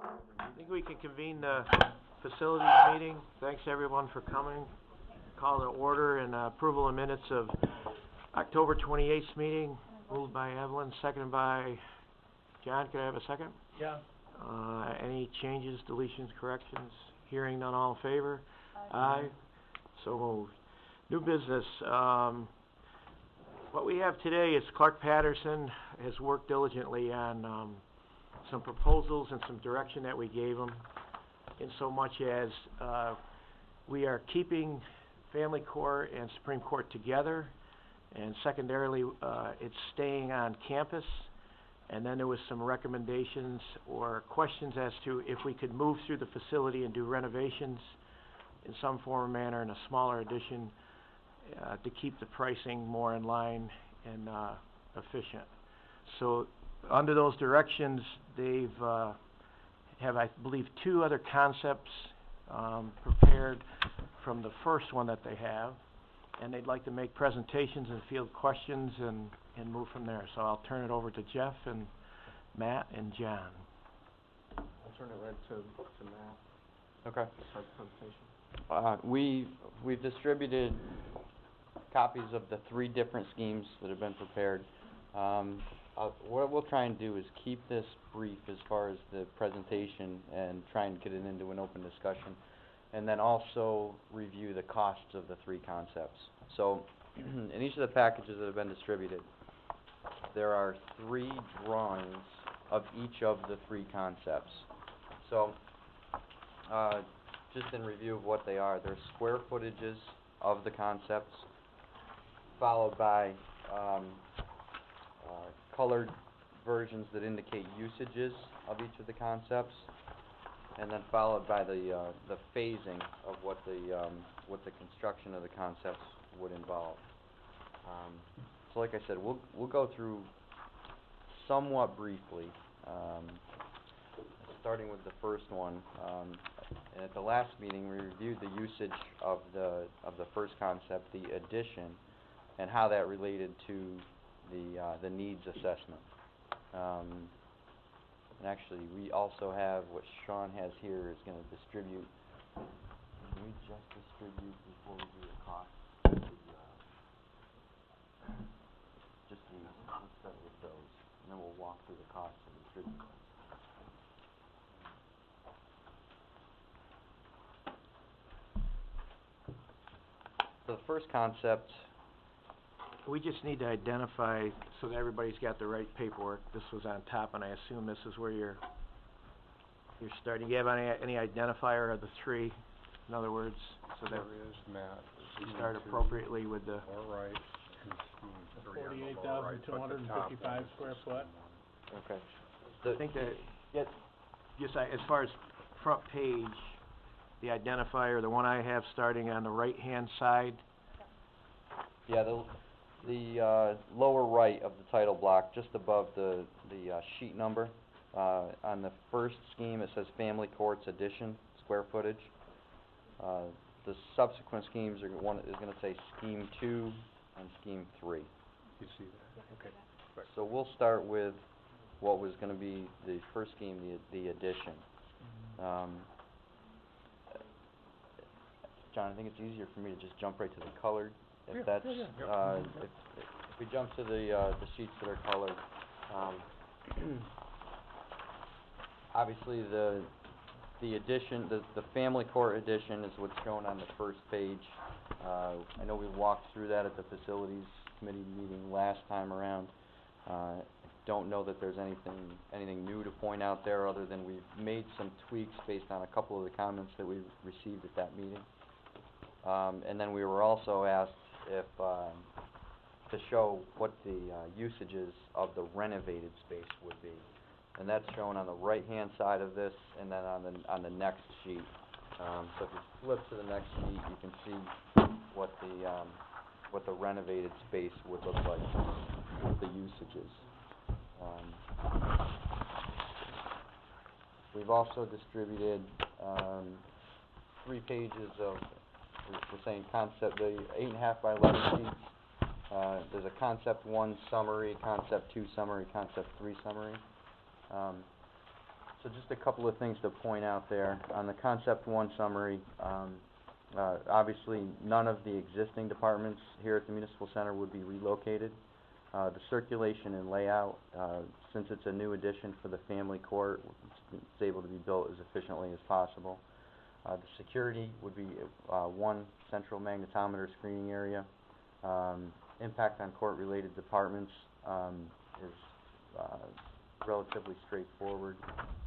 I think we can convene the facilities meeting. Thanks everyone for coming. Call to order and approval of minutes of October 28th meeting. Moved by Evelyn, seconded by John. Could I have a second? Yeah. Any changes, deletions, corrections? Hearing none, all in favor? Aye. So moved. New business. What we have today is Clark Patterson has worked diligently on some proposals and some direction that we gave him, in so much as we are keeping family court and Supreme Court together, and secondarily it's staying on campus. And then there was some recommendations or questions as to if we could move through the facility and do renovations in some form or manner in a smaller addition to keep the pricing more in line and efficient. So under those directions, they've have, I believe, 2 other concepts prepared from the first one that they have, and they'd like to make presentations and field questions and move from there. So I'll turn it over to Jeff and Matt and John. I'll turn it right to Matt. Okay. Start the presentation. We've distributed copies of the 3 different schemes that have been prepared. What we'll try and do is keep this brief as far as the presentation and try and get it into an open discussion, and then also review the costs of the 3 concepts. So in each of the packages that have been distributed, there are 3 drawings of each of the 3 concepts. So just in review of what they are, they're square footages of the concepts, followed by colored versions that indicate usages of each of the concepts, and then followed by the phasing of what the construction of the concepts would involve. So like I said, we'll go through somewhat briefly, starting with the first one. And at the last meeting, we reviewed the usage of the first concept, the addition, and how that related to the needs assessment. And actually, we also have what Sean has here is going to distribute. Can we just distribute before we do the cost? Just these. Let's start with those, and then we'll walk through the costs and distribute them. So the first concept. We just need to identify so that everybody's got the right paperwork. This was on top, and I assume this is where you're starting. Do you have any identifier of the 3? In other words, so that There is Matt. we start appropriately with the. All right. 48,255 square foot. Okay. I think that just as far as front page, the identifier, the one I have starting on the right-hand side. Yeah, the lower right of the title block, just above the sheet number. On the first scheme, it says Family Courts Addition, square footage. The subsequent schemes is going to say Scheme 2 and Scheme 3. You see that? Okay. Right. So we'll start with what was going to be the first scheme, the addition. John, I think it's easier for me to just jump right to the colored. If that's if we jump to the sheets that are colored, obviously the addition, the family court addition is what's shown on the first page. I know we walked through that at the facilities committee meeting last time around. I don't know that there's anything new to point out there, other than we've made some tweaks based on a couple of the comments that we received at that meeting. And then we were also asked if to show what the usages of the renovated space would be, and that's shown on the right-hand side of this, and then on the next sheet. So if you flip to the next sheet, you can see what the renovated space would look like, the usages. We've also distributed 3 pages of, we're saying concept, the 8.5 by 11 sheets. There's a Concept 1 summary, Concept 2 summary, Concept 3 summary. So just a couple of things to point out there. On the Concept 1 summary, obviously, none of the existing departments here at the Municipal Center would be relocated. The circulation and layout, since it's a new addition for the family court, it's able to be built as efficiently as possible. The security would be one central magnetometer screening area. Impact on court-related departments is relatively straightforward.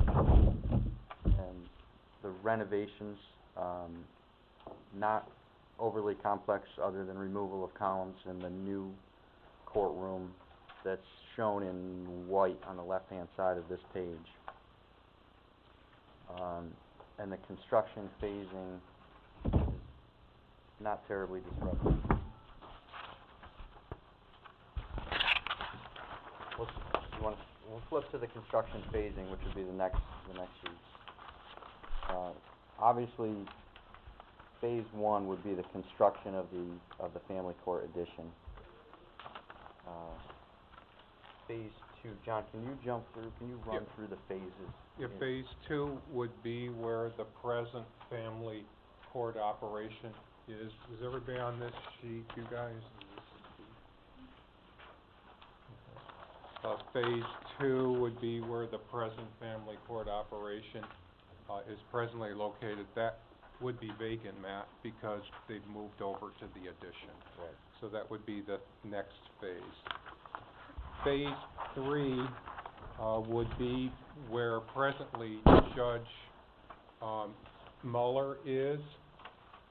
And the renovations, not overly complex other than removal of columns and the new courtroom that's shown in white on the left-hand side of this page. And the construction phasing is not terribly disruptive. We'll flip to the construction phasing, which would be the next sheet. Obviously, phase 1 would be the construction of the family court addition. Phase 2, John, can you run through the phases? Yeah, phase 2 would be where the present family court operation is. Is everybody on this sheet, you guys? Phase 2 would be where the present family court operation is presently located. That would be vacant, Matt, because they've moved over to the addition. Right. So that would be the next phase. Phase 3 would be where presently Judge Muller is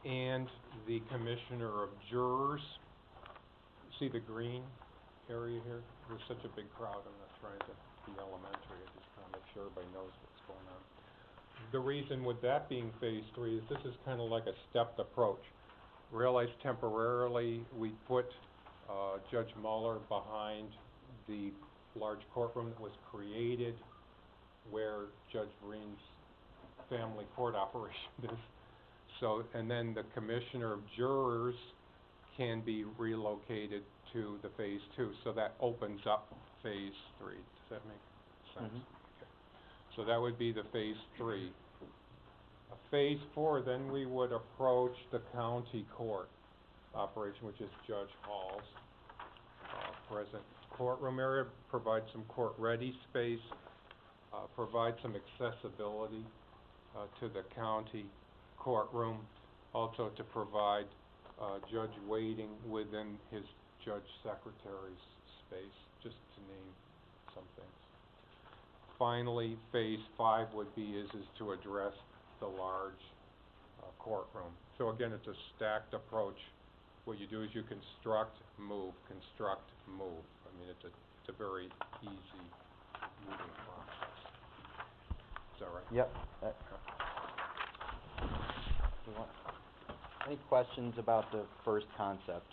and the Commissioner of Jurors. See the green area here? There's such a big crowd. I'm not trying to be elementary. I just want to make sure everybody knows what's going on. The reason with that being phase 3 is this is kind of like a stepped approach. Realize temporarily we put Judge Muller behind the large courtroom that was created where Judge Breen's family court operation is. So, and then the Commissioner of Jurors can be relocated to the phase 2. So that opens up phase 3. Does that make sense? Mm-hmm. Okay. So that would be the phase 3. Phase 4, then we would approach the county court operation, which is Judge Hall's present courtroom area, provide some court-ready space, provide some accessibility to the county courtroom, also to provide judge waiting within his judge secretary's space, just to name some things. Finally, phase 5 would be is to address the large courtroom. So again, it's a stacked approach. What you do is you construct, move, construct, move. I mean, it's a very easy moving process. Is that right? Yep. Any questions about the first concept?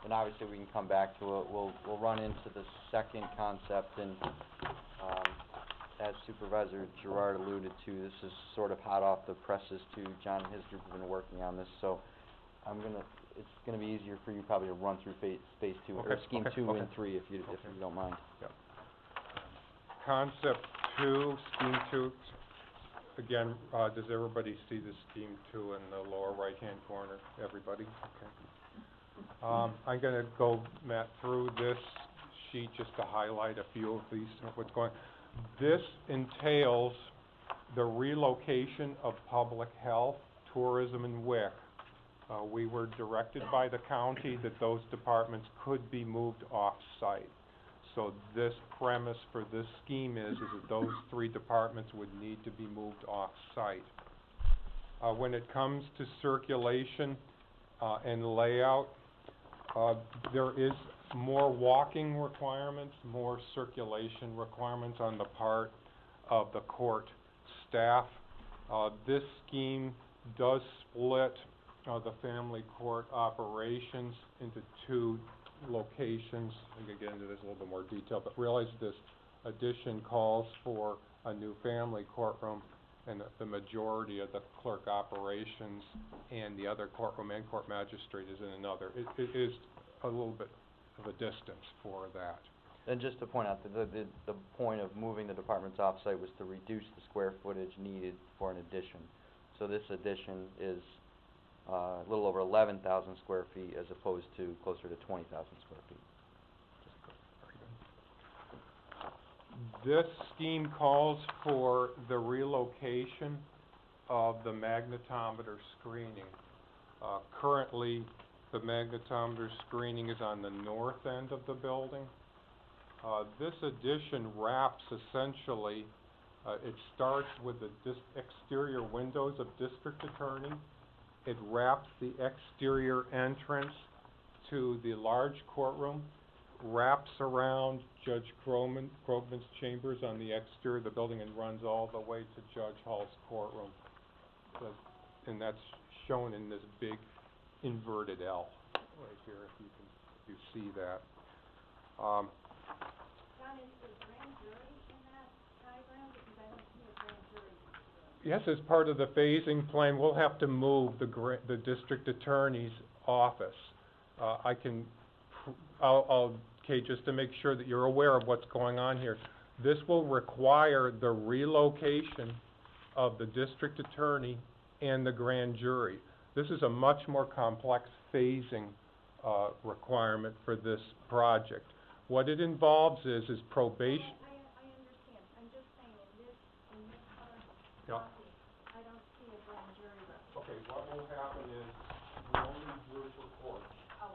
And obviously we can come back to it. We'll run into the second concept, and as Supervisor Gerard alluded to, this is sort of hot off the presses too. John and his group have been working on this, so it's gonna be easier for you probably to run through phase 2 or scheme 2 and 3 if you don't mind. Yep. Concept 2, scheme 2. Again, does everybody see the scheme 2 in the lower right-hand corner? Everybody? Okay. I'm going to go, Matt, through this sheet just to highlight a few of these, what's going on. This entails the relocation of public health, tourism, and WIC. We were directed by the county that those departments could be moved off-site. So this premise for this scheme is that those 3 departments would need to be moved off-site. When it comes to circulation and layout, there is more walking requirements, more circulation requirements on the part of the court staff. This scheme does split the family court operations into 2 locations. I'm going to get into this in a little bit more detail, but realize this addition calls for a new family courtroom, and the majority of the clerk operations and the other courtroom and court magistrate is in another. It is a little bit of a distance for that. And just to point out, the point of moving the departments off-site was to reduce the square footage needed for an addition. So this addition is, a little over 11,000 square feet as opposed to closer to 20,000 square feet. This scheme calls for the relocation of the magnetometer screening. Currently, the magnetometer screening is on the north end of the building. This addition wraps essentially, it starts with the exterior windows of district attorney. It wraps the exterior entrance to the large courtroom, wraps around Judge Krogman's chambers on the exterior of the building, and runs all the way to Judge Hall's courtroom. And that's shown in this big inverted L right here, if you see that. John, is the grand jury in that diagram? Because I don't see a grand jury. Yes, as part of the phasing plan, we'll have to move the district attorney's office. Okay, just to make sure that you're aware of what's going on here, this will require the relocation of the district attorney and the grand jury. This is a much more complex phasing requirement for this project. What it involves is probation. I understand. I'm just saying, in this current Yeah. copy, I don't see a grand jury represented. Okay, what will happen is we only group report. Oh,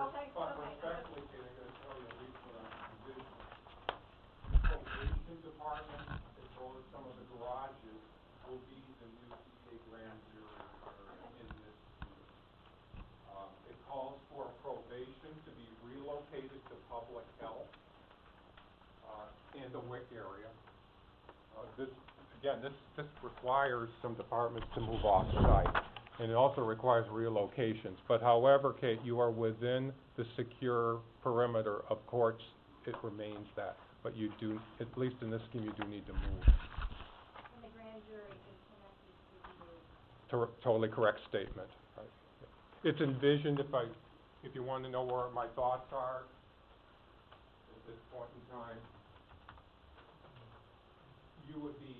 okay. But Okay. respectfully, Kate, I'm gonna tell you at least what I'm envisioning. The probation department, as well as some of the garages, will be the new DA grand jury area in this scheme. It calls for probation to be relocated to public health, and the WIC area. This requires some departments to move off-site, and it also requires relocations. But however, Kate, you are within the secure perimeter of courts, it remains that. But you do, at least in this scheme, you do need to move. And the grand jury is connected to the... Totally correct statement. Right. It's envisioned, if you want to know where my thoughts are at this point in time, you would be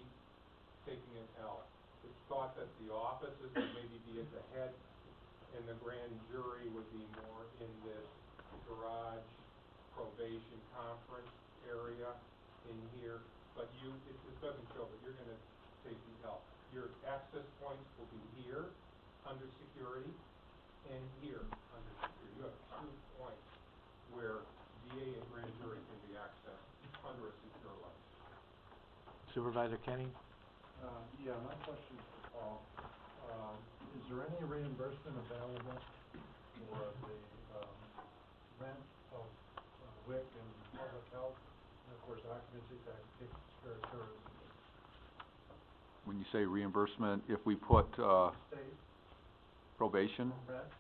taking an L. It's thought that the offices would maybe be at the head, and the grand jury would be more in this garage probation conference area in here. But it doesn't show, but you're going to take the L. Your access points will be here under security and here under security. You have 2 points where DA and grand jury can be accessed under a secure line. Supervisor Kenny? Yeah, my question is for Paul. Is there any reimbursement available for the rent of WIC and public health? And of course, occupancy tax takes care of tourism. When you say reimbursement, if we put State probation? rent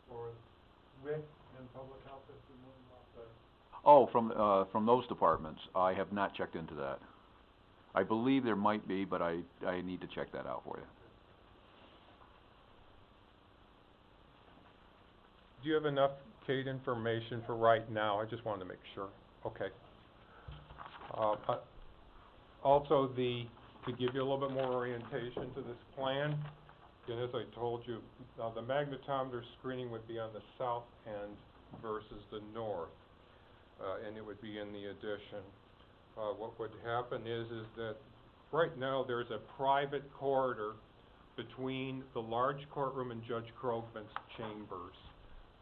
for WIC and public health if we move them off the... Oh, from those departments, I have not checked into that. I believe there might be, but I need to check that out for you. Do you have enough, Kate, information for right now? I just wanted to make sure. Okay. Also, to give you a little bit more orientation to this plan, again, as I told you, the magnetometer screening would be on the south end versus the north, and it would be in the addition. What would happen is that right now there's a private corridor between the large courtroom and Judge Krogman's chambers.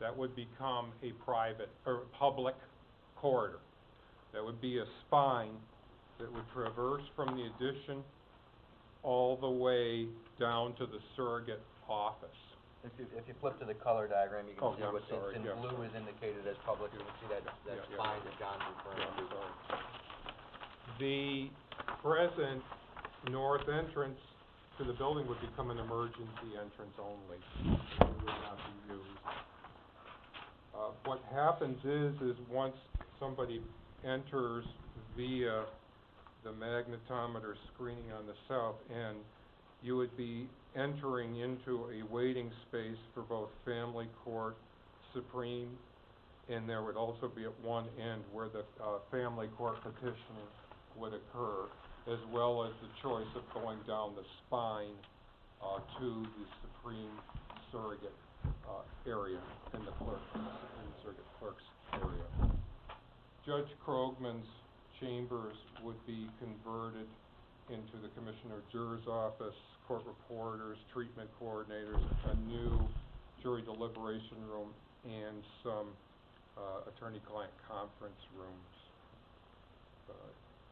That would become a private or public corridor. That would be a spine that would traverse from the addition all the way down to the surrogate office. If you flip to the color diagram, you can see yeah, what's sorry, in yeah. blue is indicated as public. You can see that Yeah, spine that John's referring to. The present north entrance to the building would become an emergency entrance only. It would not be used. What happens is once somebody enters via the magnetometer screening on the south end, you would be entering into a waiting space for both family court, Supreme, and there would also be at one end where the, family court petitioning would occur, as well as the choice of going down the spine, to the Supreme Surrogate, area in the Supreme Surrogate Clerk's area. Judge Krogman's chambers would be converted into the Commissioner Juror's office, court reporters, treatment coordinators, a new jury deliberation room, and some attorney-client conference rooms.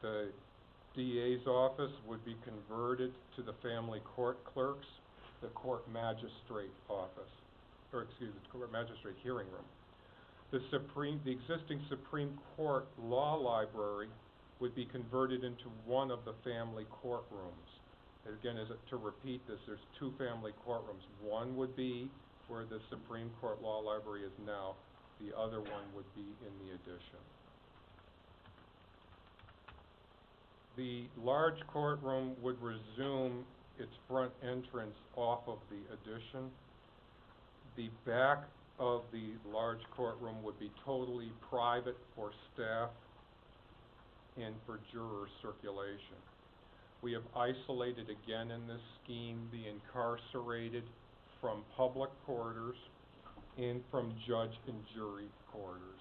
The DA's office would be converted to the family court clerks, the court magistrate office, or excuse me, the court magistrate hearing room. The existing Supreme Court Law Library would be converted into one of the family courtrooms. Again, to repeat this, there's two family courtrooms. One would be where the Supreme Court Law Library is now. The other one would be in the addition. The large courtroom would resume its front entrance off of the addition. The back of the large courtroom would be totally private for staff and for juror circulation. We have isolated again in this scheme the incarcerated from public quarters and from judge and jury quarters.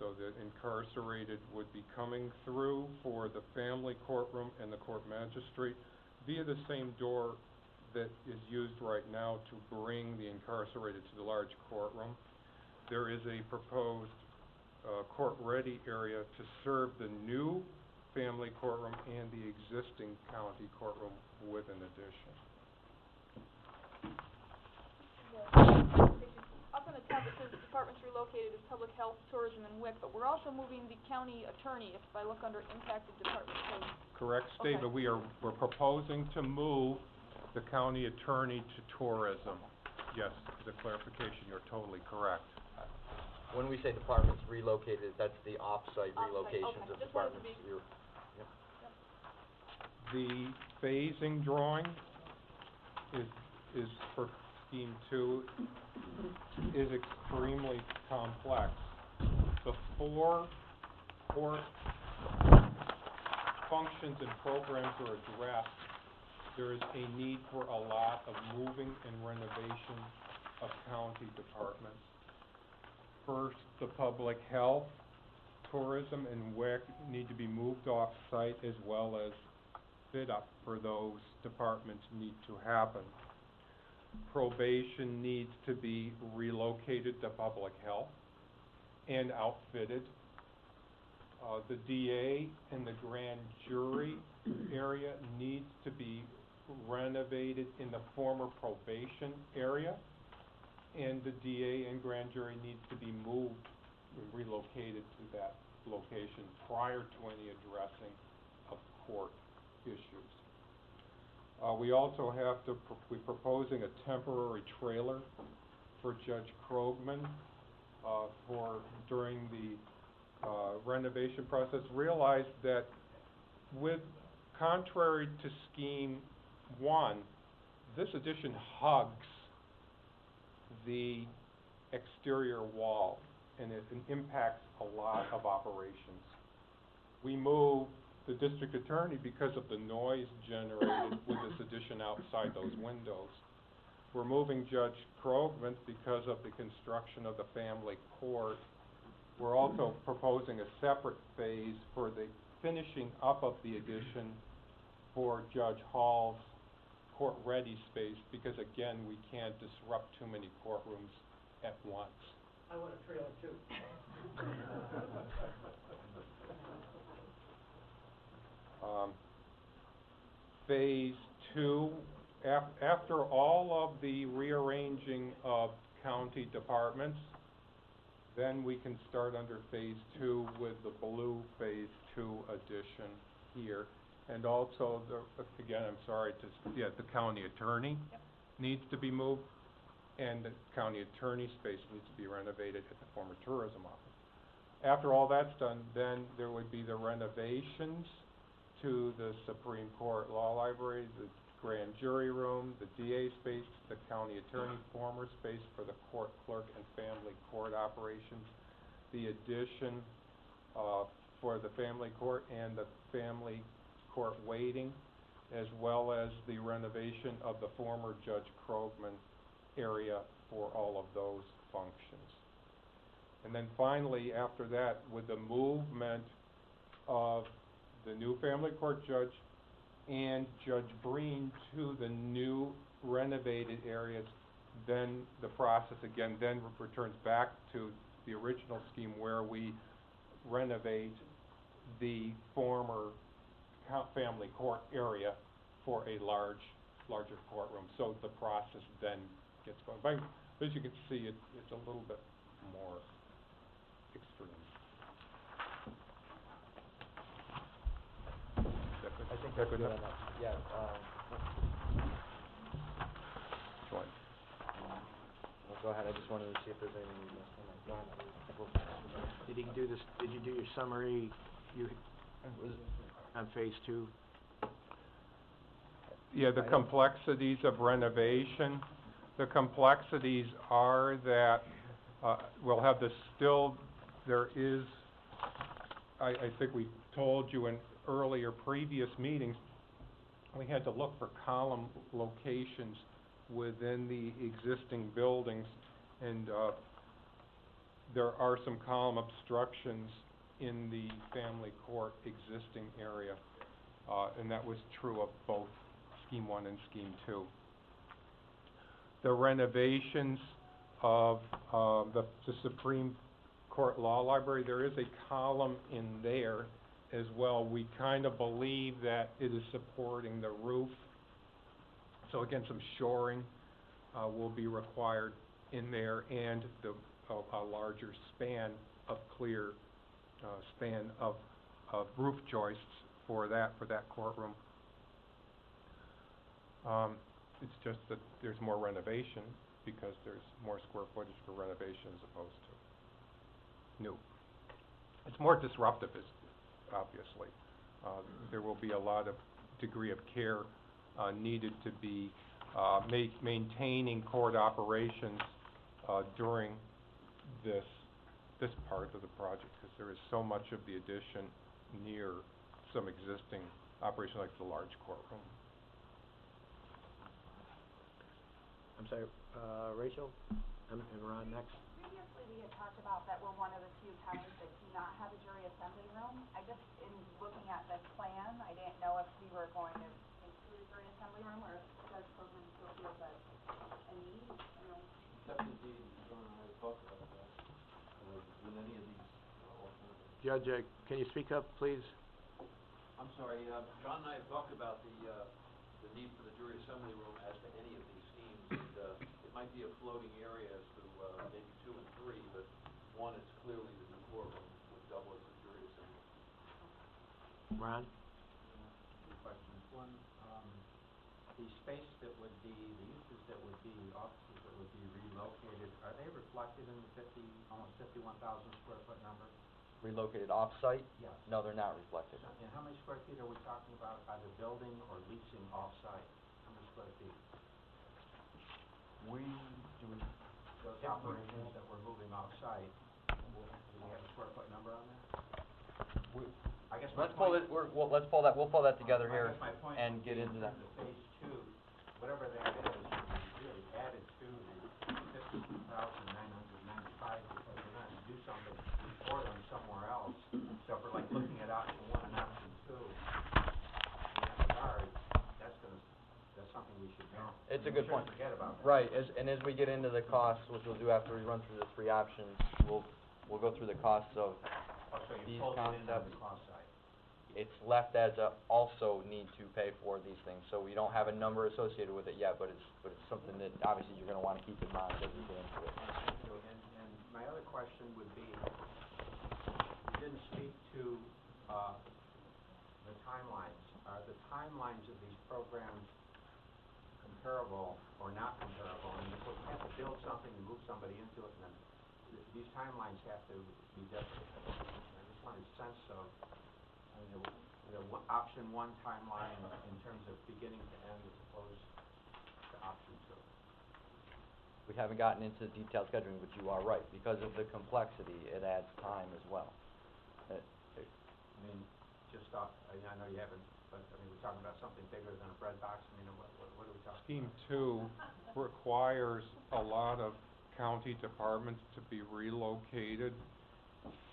So the incarcerated would be coming through for the family courtroom and the court magistrate via the same door that is used right now to bring the incarcerated to the large courtroom. There is a proposed court-ready area to serve the new family courtroom and the existing county courtroom with an addition. Up on the top it says departments relocated as public health, tourism, and WIC, but we're also moving the county attorney if I look under impacted departments. So Correct statement. Okay. We're proposing to move the county attorney to tourism. Yes, the clarification, you're totally correct. When we say departments relocated, that's the off-site relocations okay. of Just wanted to departments. The phasing drawing is for scheme 2 is extremely complex. The four functions and programs are addressed. There is a need for a lot of moving and renovation of county departments. First, the public health, tourism, and WIC need to be moved off-site, as well as fit up for those departments need to happen. Probation needs to be relocated to public health and outfitted. The DA and the grand jury area needs to be renovated in the former probation area, and the DA and grand jury needs to be moved and relocated to that location prior to any addressing of court issues. We also have to, we're proposing a temporary trailer for Judge Krogman during the renovation process. Realize that contrary to scheme 1, this addition hugs the exterior wall, and it impacts a lot of operations. We move the district attorney because of the noise generated with this addition outside those windows. We're moving Judge Krogman because of the construction of the family court. We're also proposing a separate phase for the finishing up of the addition for Judge Hall's court-ready space, because again, we can't disrupt too many courtrooms at once. I want a trailer too. Phase 2, after all of the rearranging of county departments, then we can start under Phase 2 with the blue Phase 2 addition here. And also, again, I'm sorry, the county attorney needs to be moved, and the county attorney space needs to be renovated at the former tourism office. After all that's done, then there would be the renovations to the Supreme Court Law Library, the grand jury room, the DA space, the county attorney former space for the court clerk and family court operations, the addition, for the family court and the family court waiting, as well as the renovation of the former Judge Krogman area for all of those functions. And then finally, after that, with the movement of the new family court judge and Judge Breen to the new renovated areas, then the process again then returns back to the original scheme where we renovate the former family court area for a larger courtroom. So the process then gets going. But as you can see, it's a little bit more extreme. I think Is that that's good good enough? enough. Yeah, Go ahead. well, go ahead, I just wanted to see if there's anything we missed. Go ahead. Did you do your summary, on phase two? Yeah, the complexities of renovation. The complexities are that, we'll have there is, I think we told you in earlier previous meetings, we had to look for column locations within the existing buildings, and, there are some column obstructions in the family court existing area, and that was true of both Scheme 1 and Scheme 2. The renovations of the Supreme Court Law Library, there is a column in there as well. We kind of believe that it is supporting the roof. So again, some shoring will be required in there, and a larger span of span of roof joists for that courtroom. It's just that there's more renovation because there's more square footage for renovation as opposed to new. It's more disruptive, obviously. There will be a lot of degree of care needed to be maintaining court operations during this part of the project, because there is so much of the addition near some existing operation like the large courtroom. I'm sorry, Rachel, and Ron next. Previously, we had talked about that we're one of the few counties that do not have a jury assembly room. I just, in looking at this plan, I didn't know if we were going to include a jury assembly room, or if Judge Krogman still feels that a need, you know. Except indeed, John and I have talked about that, with any of these alternatives. Judge, can you speak up, please? I'm sorry, John and I have talked about the need for the jury assembly room as to any of these schemes, and, it might be a floating area as to, maybe 2 and 3, but 1, it's clearly the new courtroom would double as a jury assembly. Ron? Two questions. One, the space that would be, the uses that would be, offices that would be relocated, are they reflected in the almost 51,000 square foot number? Relocated off-site? Yes. No, they're not reflected. And how many square feet are we talking about, either building or leasing off-site? How many square feet? Those operations that we're moving off-site, do we have a square foot number on that? I guess my Let's pull point- it, we'll pull that together I here guess my point and would get be into that. in terms of phase 2, whatever that is, should be really added to the 52,995, because we're going to do something for them somewhere else. So if we're like looking at option 1 and option 2, in that regard, that's something we should know. It's a good point. We shouldn't forget about that. Right, as we get into the costs, which we'll do after we run through the 3 options, we'll go through the costs of Also, these you pulled it in on concepts. the cost side. It's left as a also need to pay for these things, so we don't have a number associated with it yet, but it's something that obviously you're gonna wanna keep in mind as we get into it. And my other question would be, you didn't speak to the timelines. Are the timelines of these programs comparable or not comparable? I mean, if we have to build something and move somebody into it, then these timelines have to be different. I just wanted a sense of, option 1 timeline in terms of beginning to end as opposed to option 2. We haven't gotten into detailed scheduling, but you are right, because of the complexity, it adds time as well. I mean, just, I know you haven't, but, I mean, we're talking about something bigger than a bread box, I mean, what are we talking Scheme about? 2 requires a lot of county departments to be relocated,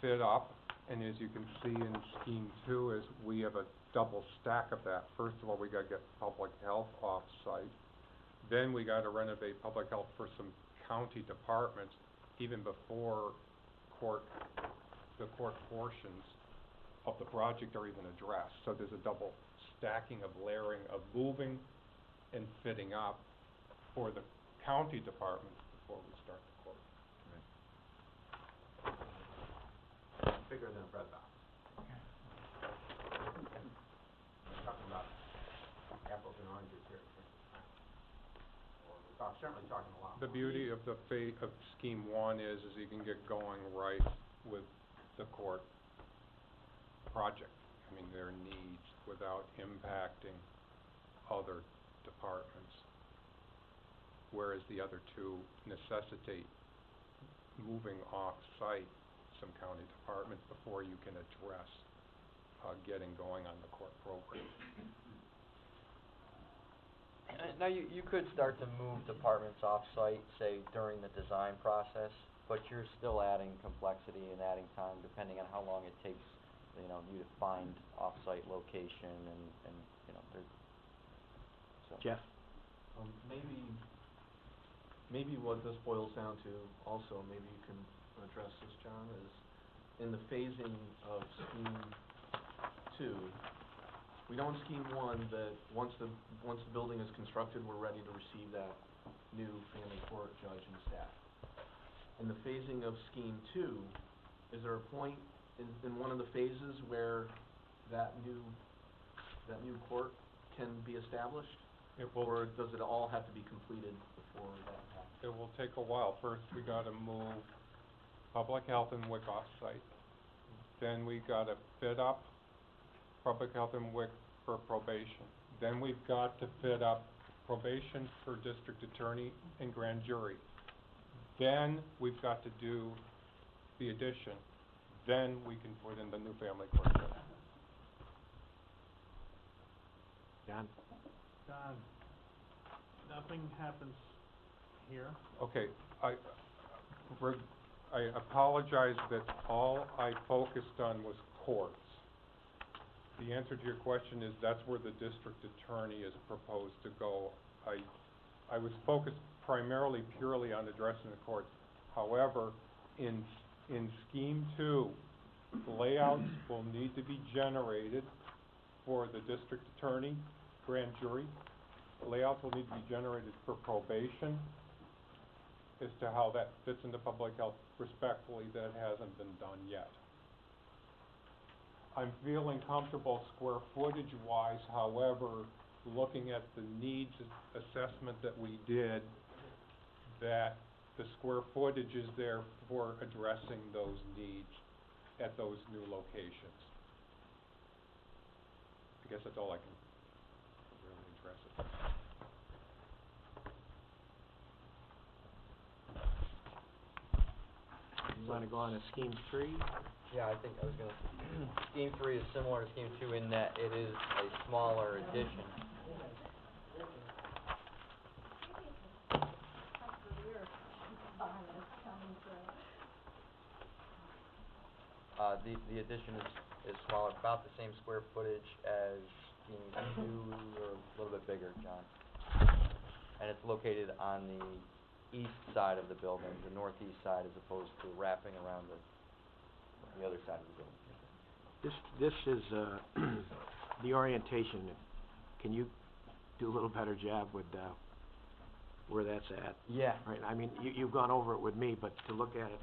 fit up, and as you can see in Scheme 2 is we have a double stack of that. First of all, we gotta get public health off-site, then we gotta renovate public health for some county departments even before the court portions of the project are even addressed. So there's a double stacking of layering of moving and fitting up for the county departments before we start the court. Bigger than a bread box. We're talking about apples and oranges here in terms of time. Or we're certainly talking a lot The more. beauty of of Scheme 1 is you can get going right with the court project. I mean, their needs without impacting other departments. Whereas the other two necessitate moving off-site some county departments before you can address getting going on the court program. Now, you could start to move departments off-site, say, during the design process, but you're still adding complexity and adding time depending on how long it takes, you know, you to find off-site location and you know, there's, so. Jeff? Maybe what this boils down to also, maybe you can address this, John, is in the phasing of Scheme 2, we know in Scheme 1 that once the building is constructed, we're ready to receive that new family court judge and staff. In the phasing of Scheme 2, is there a point in one of the phases where that new court can be established? Or does it all have to be completed before that happens? It will take a while. First, we gotta move public health and WIC off-site. Then we gotta fit up public health and WIC for probation. Then we've got to fit up probation for district attorney and grand jury. Then we've got to do the addition. Then we can put in the new family court judge. John? John, nothing happens here. Okay, I apologize that all I focused on was courts. The answer to your question is that's where the district attorney is proposed to go. I was focused primarily purely on addressing the courts. However, in Scheme 2, layouts will need to be generated for the district attorney, grand jury. Layouts will need to be generated for probation. As to how that fits into public health, respectfully, that hasn't been done yet. I'm feeling comfortable square footage-wise, however, looking at the needs assessment that we did, that the square footage is there for addressing those needs at those new locations. I guess that's all I can really address it. You wanna go on to Scheme 3? Yeah, I think I was gonna, Scheme 3 is similar to Scheme 2 in that it is a smaller addition. The addition is smaller, about the same square footage as Scheme 2, or a little bit bigger, John. And it's located on the east side of the building, the northeast side, as opposed to wrapping around the other side of the building. This is, the orientation. Can you do a little better job with, where that's at? Yeah. Right, I mean, you've gone over it with me, but to look at it,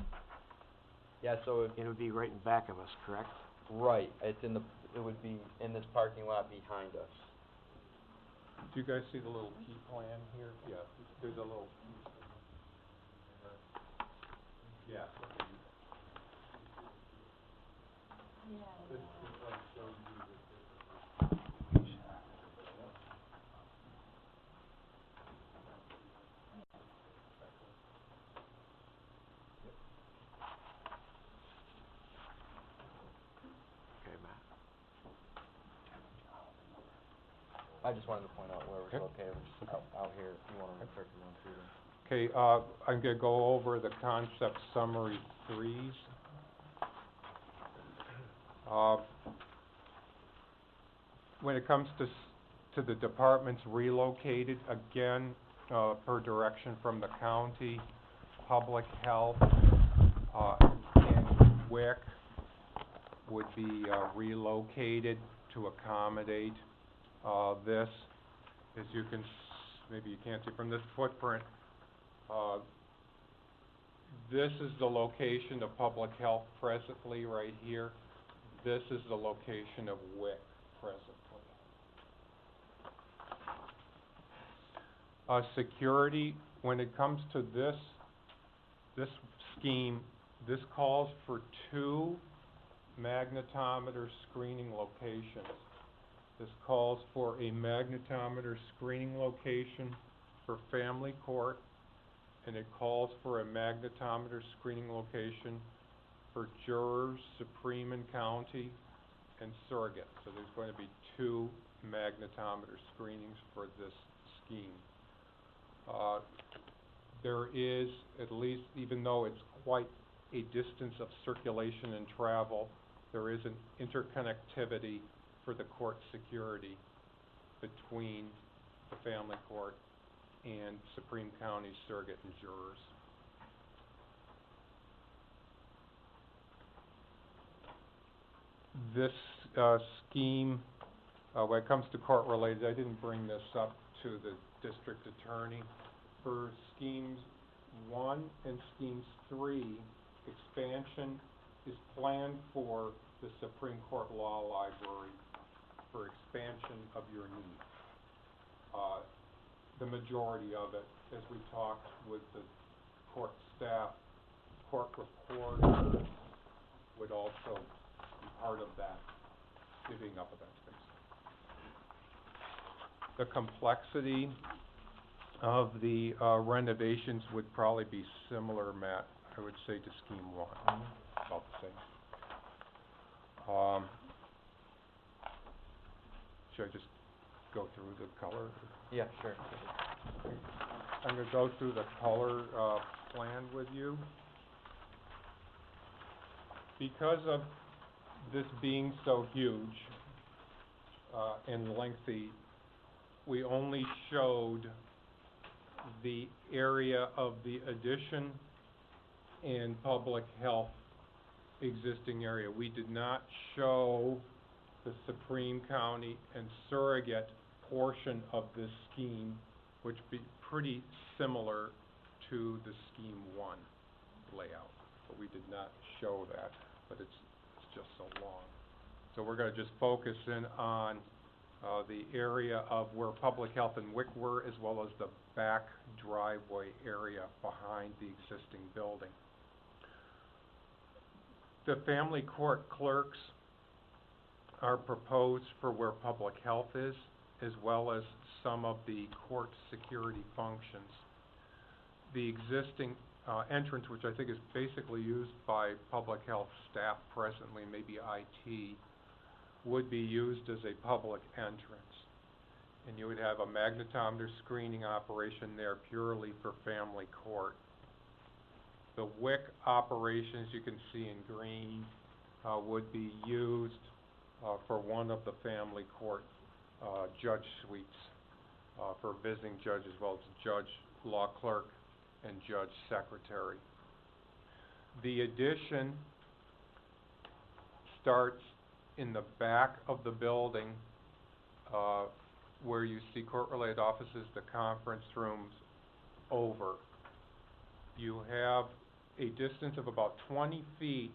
Yeah, so it would be right in back of us, correct? right, it would be in this parking lot behind us. Do you guys see the little key plan here? Yeah, there's a little piece of yeah. This like shows you the different. I just wanted to point out where it was Okay. located, which is out here, if you wanna start to run through them. Okay, I'm gonna go over the concept summary 3s. When it comes to the departments relocated, again, per direction from the county, public health, and WIC would be, relocated to accommodate, this. As you can, maybe you can't see from this footprint, this is the location of public health presently, right here. This is the location of WIC presently. Security, when it comes to this scheme, this calls for 2 magnetometer screening locations. This calls for a magnetometer screening location for family court, and it calls for a magnetometer screening location for jurors, Supreme and County, and surrogate. So there's going to be 2 magnetometer screenings for this scheme. There is, at least, even though it's quite a distance of circulation and travel, there is an interconnectivity for the court security between the family court and Supreme County surrogate and jurors. This scheme, when it comes to court related, I didn't bring this up to the district attorney. For schemes 1 and schemes 3, expansion is planned for the Supreme Court Law Library for expansion of your need. The majority of it, as we talked with the court staff, court reporter would also be part of that, giving up of that space. The complexity of the renovations would probably be similar, Matt, I would say, to scheme 1, about the same. Should I just go through the color? Yeah, sure. I'm gonna go through the color plan with you. Because of this being so huge and lengthy, we only showed the area of the addition and public health existing area. We did not show the Supreme County and surrogate portion of this scheme, which would be pretty similar to the scheme 1 layout, but we did not show that, but it's just so long. So we're gonna just focus in on the area of where public health and WIC were, as well as the back driveway area behind the existing building. The family court clerks are proposed for where public health is, as well as some of the court security functions. The existing entrance, which I think is basically used by public health staff presently, maybe IT, would be used as a public entrance. And you would have a magnetometer screening operation there purely for family court. The WIC operations you can see in green would be used for one of the family court judge suites for visiting judge, as well as judge, law clerk, and judge secretary. The addition starts in the back of the building where you see court-related offices, the conference rooms over. You have a distance of about 20 feet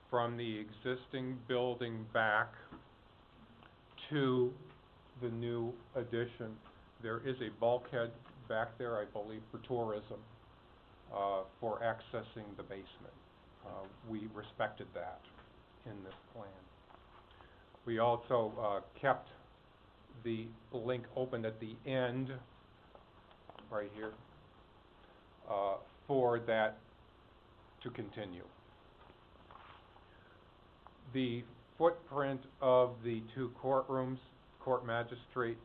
from the existing building back to the new addition. There is a bulkhead back there, I believe, for tourism, for accessing the basement. We respected that in this plan. We also kept the link open at the end, right here, for that to continue. The footprint of the 2 courtrooms, court magistrate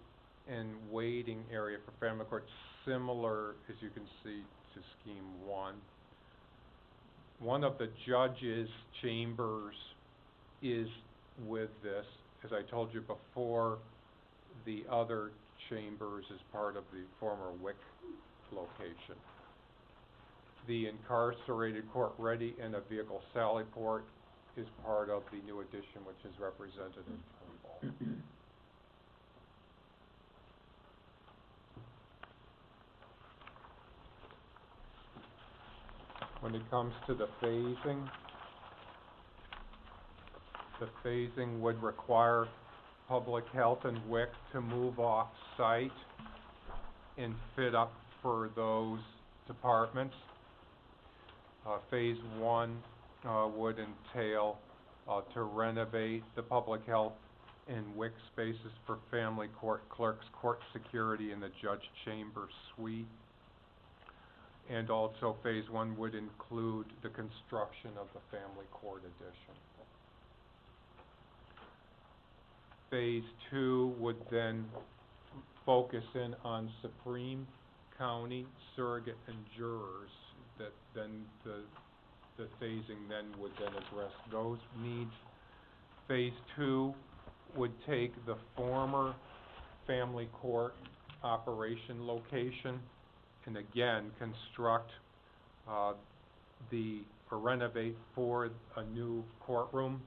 and waiting area for family court, similar, as you can see, to scheme 1. One of the judge's chambers is with this. As I told you before, the other chambers is part of the former WIC location. The incarcerated court ready and a vehicle sally port is part of the new addition, which is represented in purple. When it comes to the phasing would require public health and WIC to move off-site and fit up for those departments. Phase 1 would entail to renovate the public health and WIC spaces for family court clerks, court security, and the judge chamber suite. And also, phase 1 would include the construction of the family court addition. Phase 2 would then focus in on Supreme County surrogate and jurors. That then the phasing then would then address those needs. Phase 2 would take the former family court operation location and again construct or renovate for a new courtroom,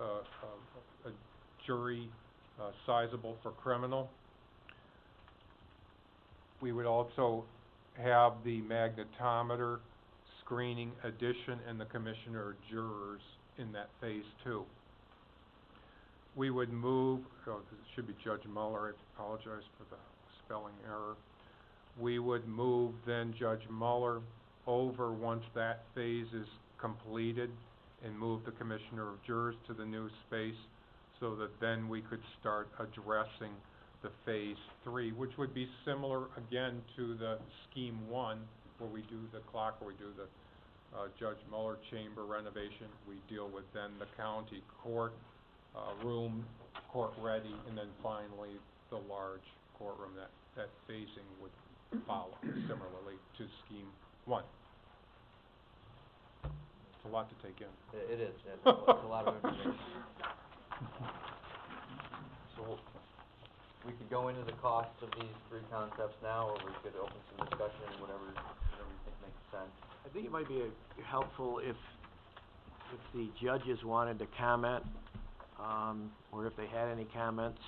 a jury sizable for criminal. We would also have the magnetometer screening addition and the commissioner of jurors in that phase 2. We would move, it should be Judge Muller, I apologize for the spelling error. We would move then Judge Muller over once that phase is completed and move the commissioner of jurors to the new space so that then we could start addressing the phase 3, which would be similar again to the scheme 1 where we do the clock, where we do the Judge Muller chamber renovation. We deal with then the county court room, court ready, and then finally the large courtroom. That phasing would follow similarly to scheme 1. It's a lot to take in. It is, it's a lot of information. So we could go into the cost of these 3 concepts now, or we could open some discussion, whatever you think makes sense. I think it might be helpful if the judges wanted to comment, or if they had any comments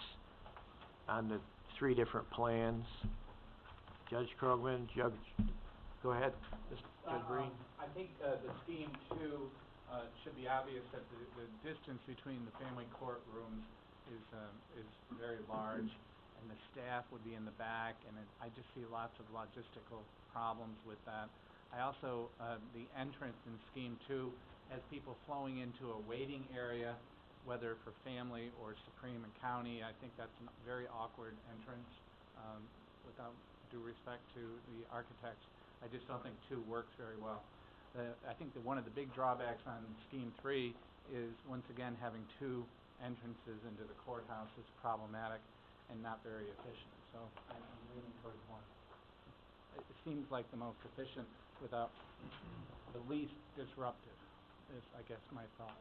on the 3 different plans. Judge Krogman, go ahead, Judge Breen. I think the scheme 2 should be obvious that the distance between the family court rooms is very large, and the staff would be in the back, and I just see lots of logistical problems with that. I also, the entrance in scheme 2 has people flowing into a waiting area, whether for family or Supreme and County. I think that's a very awkward entrance, without due respect to the architects. I just don't think 2 works very well. I think that one of the big drawbacks on scheme 3 is, once again, having 2 entrances into the courthouse is problematic and not very efficient. So I'm leaning towards 1. It seems like the most efficient without the least disruptive, is, I guess, my thought.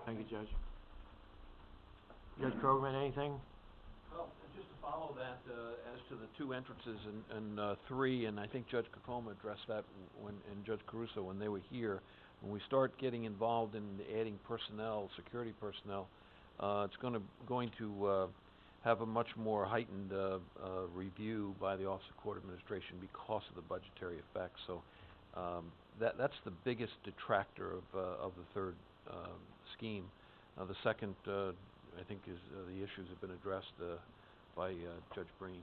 Thank you, Judge. Judge Krogman, anything? Well, just to follow that, as to the 2 entrances in 3, and I think Judge Kokoma addressed that and Judge Caruso when they were here, when we start getting involved in adding personnel, security personnel, it's going to have a much more heightened review by the Office of Court Administration because of the budgetary effects. So that's the biggest detractor of the 3rd scheme. The second, I think, is the issues have been addressed by Judge Breen.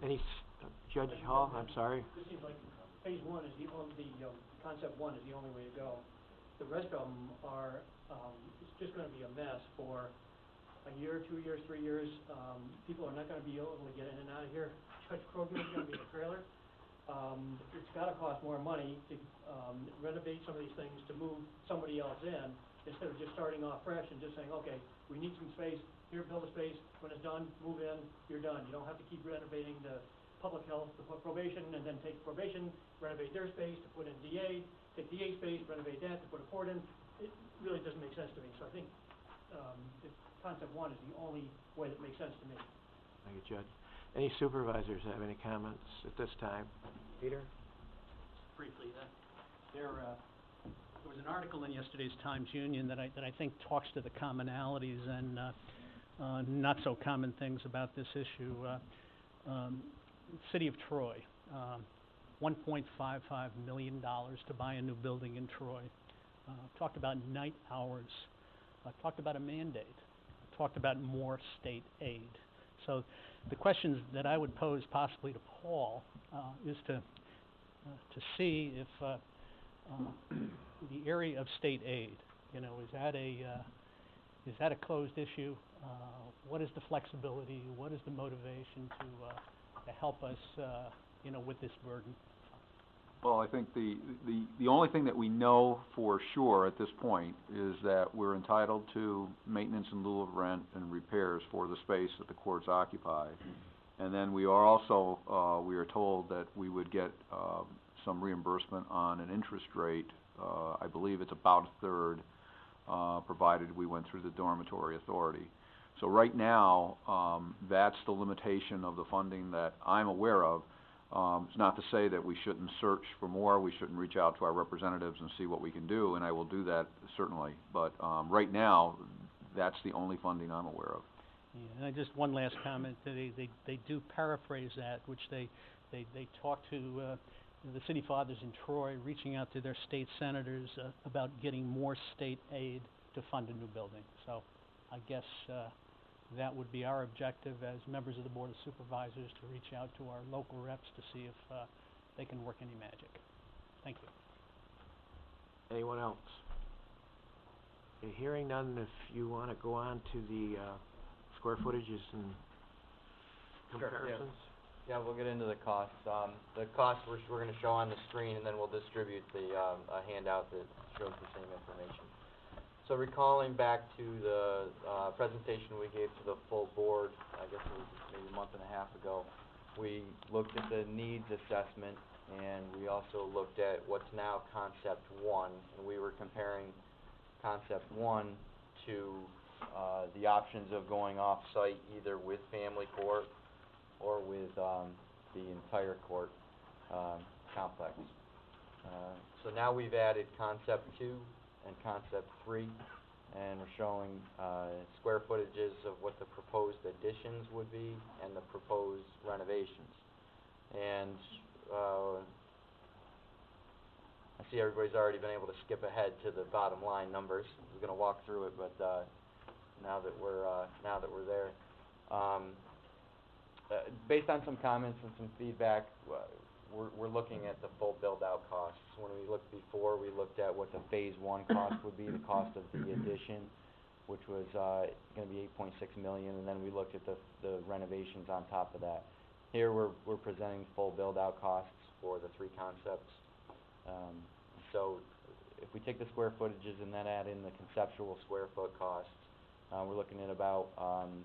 Thank you. Judge Hall, I'm sorry. This seems like phase 1 is concept 1 is the only way to go. The rest of them are, it's just going to be a mess for a year, 2 years, 3 years. People are not going to be able to get in and out of here. Judge Krogman is going to be in a trailer. It's got to cost more money to renovate some of these things, to move somebody else in, instead of just starting off fresh and just saying, okay, we need some space, here, build a space, when it's done, move in, you're done. You don't have to keep renovating the public health to put probation, and then take probation, renovate their space to put in DA, take DA space, renovate that to put a court in. It really doesn't make sense to me, so I think, if concept one is the only way that makes sense to me. Thank you, Judge. Any supervisors have any comments at this time? Peter? Briefly, there was an article in yesterday's Times Union that I think talks to the commonalities and not so common things about this issue. City of Troy, $1.55 million to buy a new building in Troy. Talked about night hours, talked about a mandate, talked about more state aid. So the questions that I would pose possibly to Paul is to see if the area of state aid, is that a closed issue? What is the flexibility? What is the motivation to help us, with this burden? Well, I think the only thing that we know for sure at this point is that we're entitled to maintenance in lieu of rent and repairs for the space that the courts occupy. And then we are also, we are told that we would get some reimbursement on an interest rate. I believe it's about a third, provided we went through the dormitory authority. So right now, that's the limitation of the funding that I'm aware of. It's not to say that we shouldn't search for more, we shouldn't reach out to our representatives and see what we can do, and I will do that certainly. But right now, that's the only funding I'm aware of. Yeah, and just one last comment, they do paraphrase that, which they talk to the city fathers in Troy, reaching out to their state senators about getting more state aid to fund a new building. So I guess that would be our objective as members of the Board of Supervisors, to reach out to our local reps to see if they can work any magic. Thank you. Anyone else? Okay, hearing none, if you want to go on to the square footages and comparisons? Yeah, we'll get into the costs. The costs we're going to show on the screen, and then we'll distribute a handout that shows the same information. So recalling back to the presentation we gave to the full board, I guess it was maybe a month and a half ago, we looked at the needs assessment, and we also looked at what's now Concept 1, and we were comparing Concept 1 to the options of going off-site either with family court or with the entire court complex. So now we've added Concept 2 and Concept 3, and we're showing square footages of what the proposed additions would be and the proposed renovations. And I see everybody's already been able to skip ahead to the bottom line numbers. We're going to walk through it, but now that we're there, based on some comments and some feedback, we're looking at the full build-out costs. When we looked before, we looked at what the Phase 1 cost would be, the cost of the addition, which was going to be $8.6 million, and then we looked at the renovations on top of that. Here we're presenting full build-out costs for the three concepts. So if we take the square footages and then add in the conceptual square foot costs, we're looking at about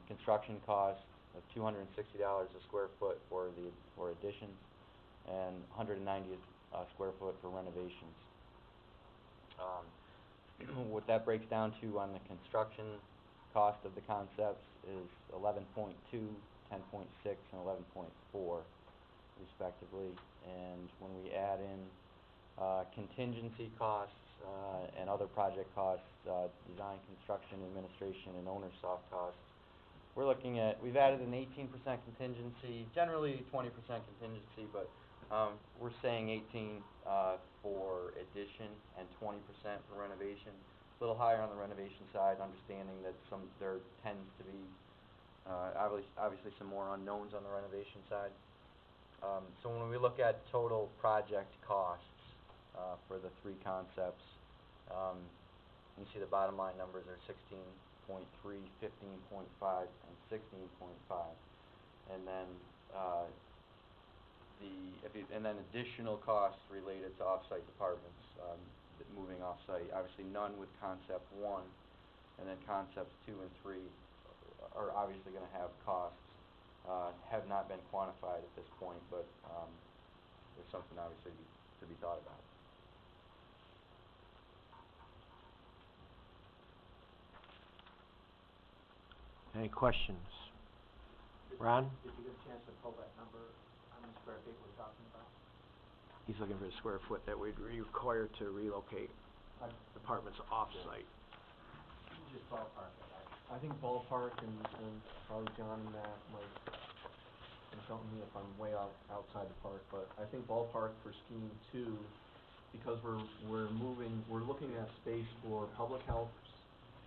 construction costs of $260 a square foot for additions, and $190 a square foot for renovations. What that breaks down to on the construction cost of the concepts is 11.2, 10.6, and 11.4 respectively. And when we add in contingency costs and other project costs, design, construction, administration, and owner soft costs, we've added an 18% contingency, generally 20% contingency, but we're saying 18 for addition and 20% for renovation. A little higher on the renovation side, understanding that there tends to be obviously some more unknowns on the renovation side. So when we look at total project costs for the three concepts, you see the bottom line numbers are 16.3, 15.5, and 16.5, and then and then additional costs related to off-site departments moving off-site. Obviously, none with Concept 1, and then Concepts 2 and 3 are obviously gonna have costs, have not been quantified at this point, but, there's something obviously to be thought about. Any questions? Ron? Did you get a chance to pull that number, how many square feet we're talking about? He's looking for the square foot that we'd require to relocate apartments off-site. Just ballpark it, I think ballpark and probably John and Matt might consult me if I'm way outside the park, but I think ballpark for scheme 2, because we're looking at space for public health,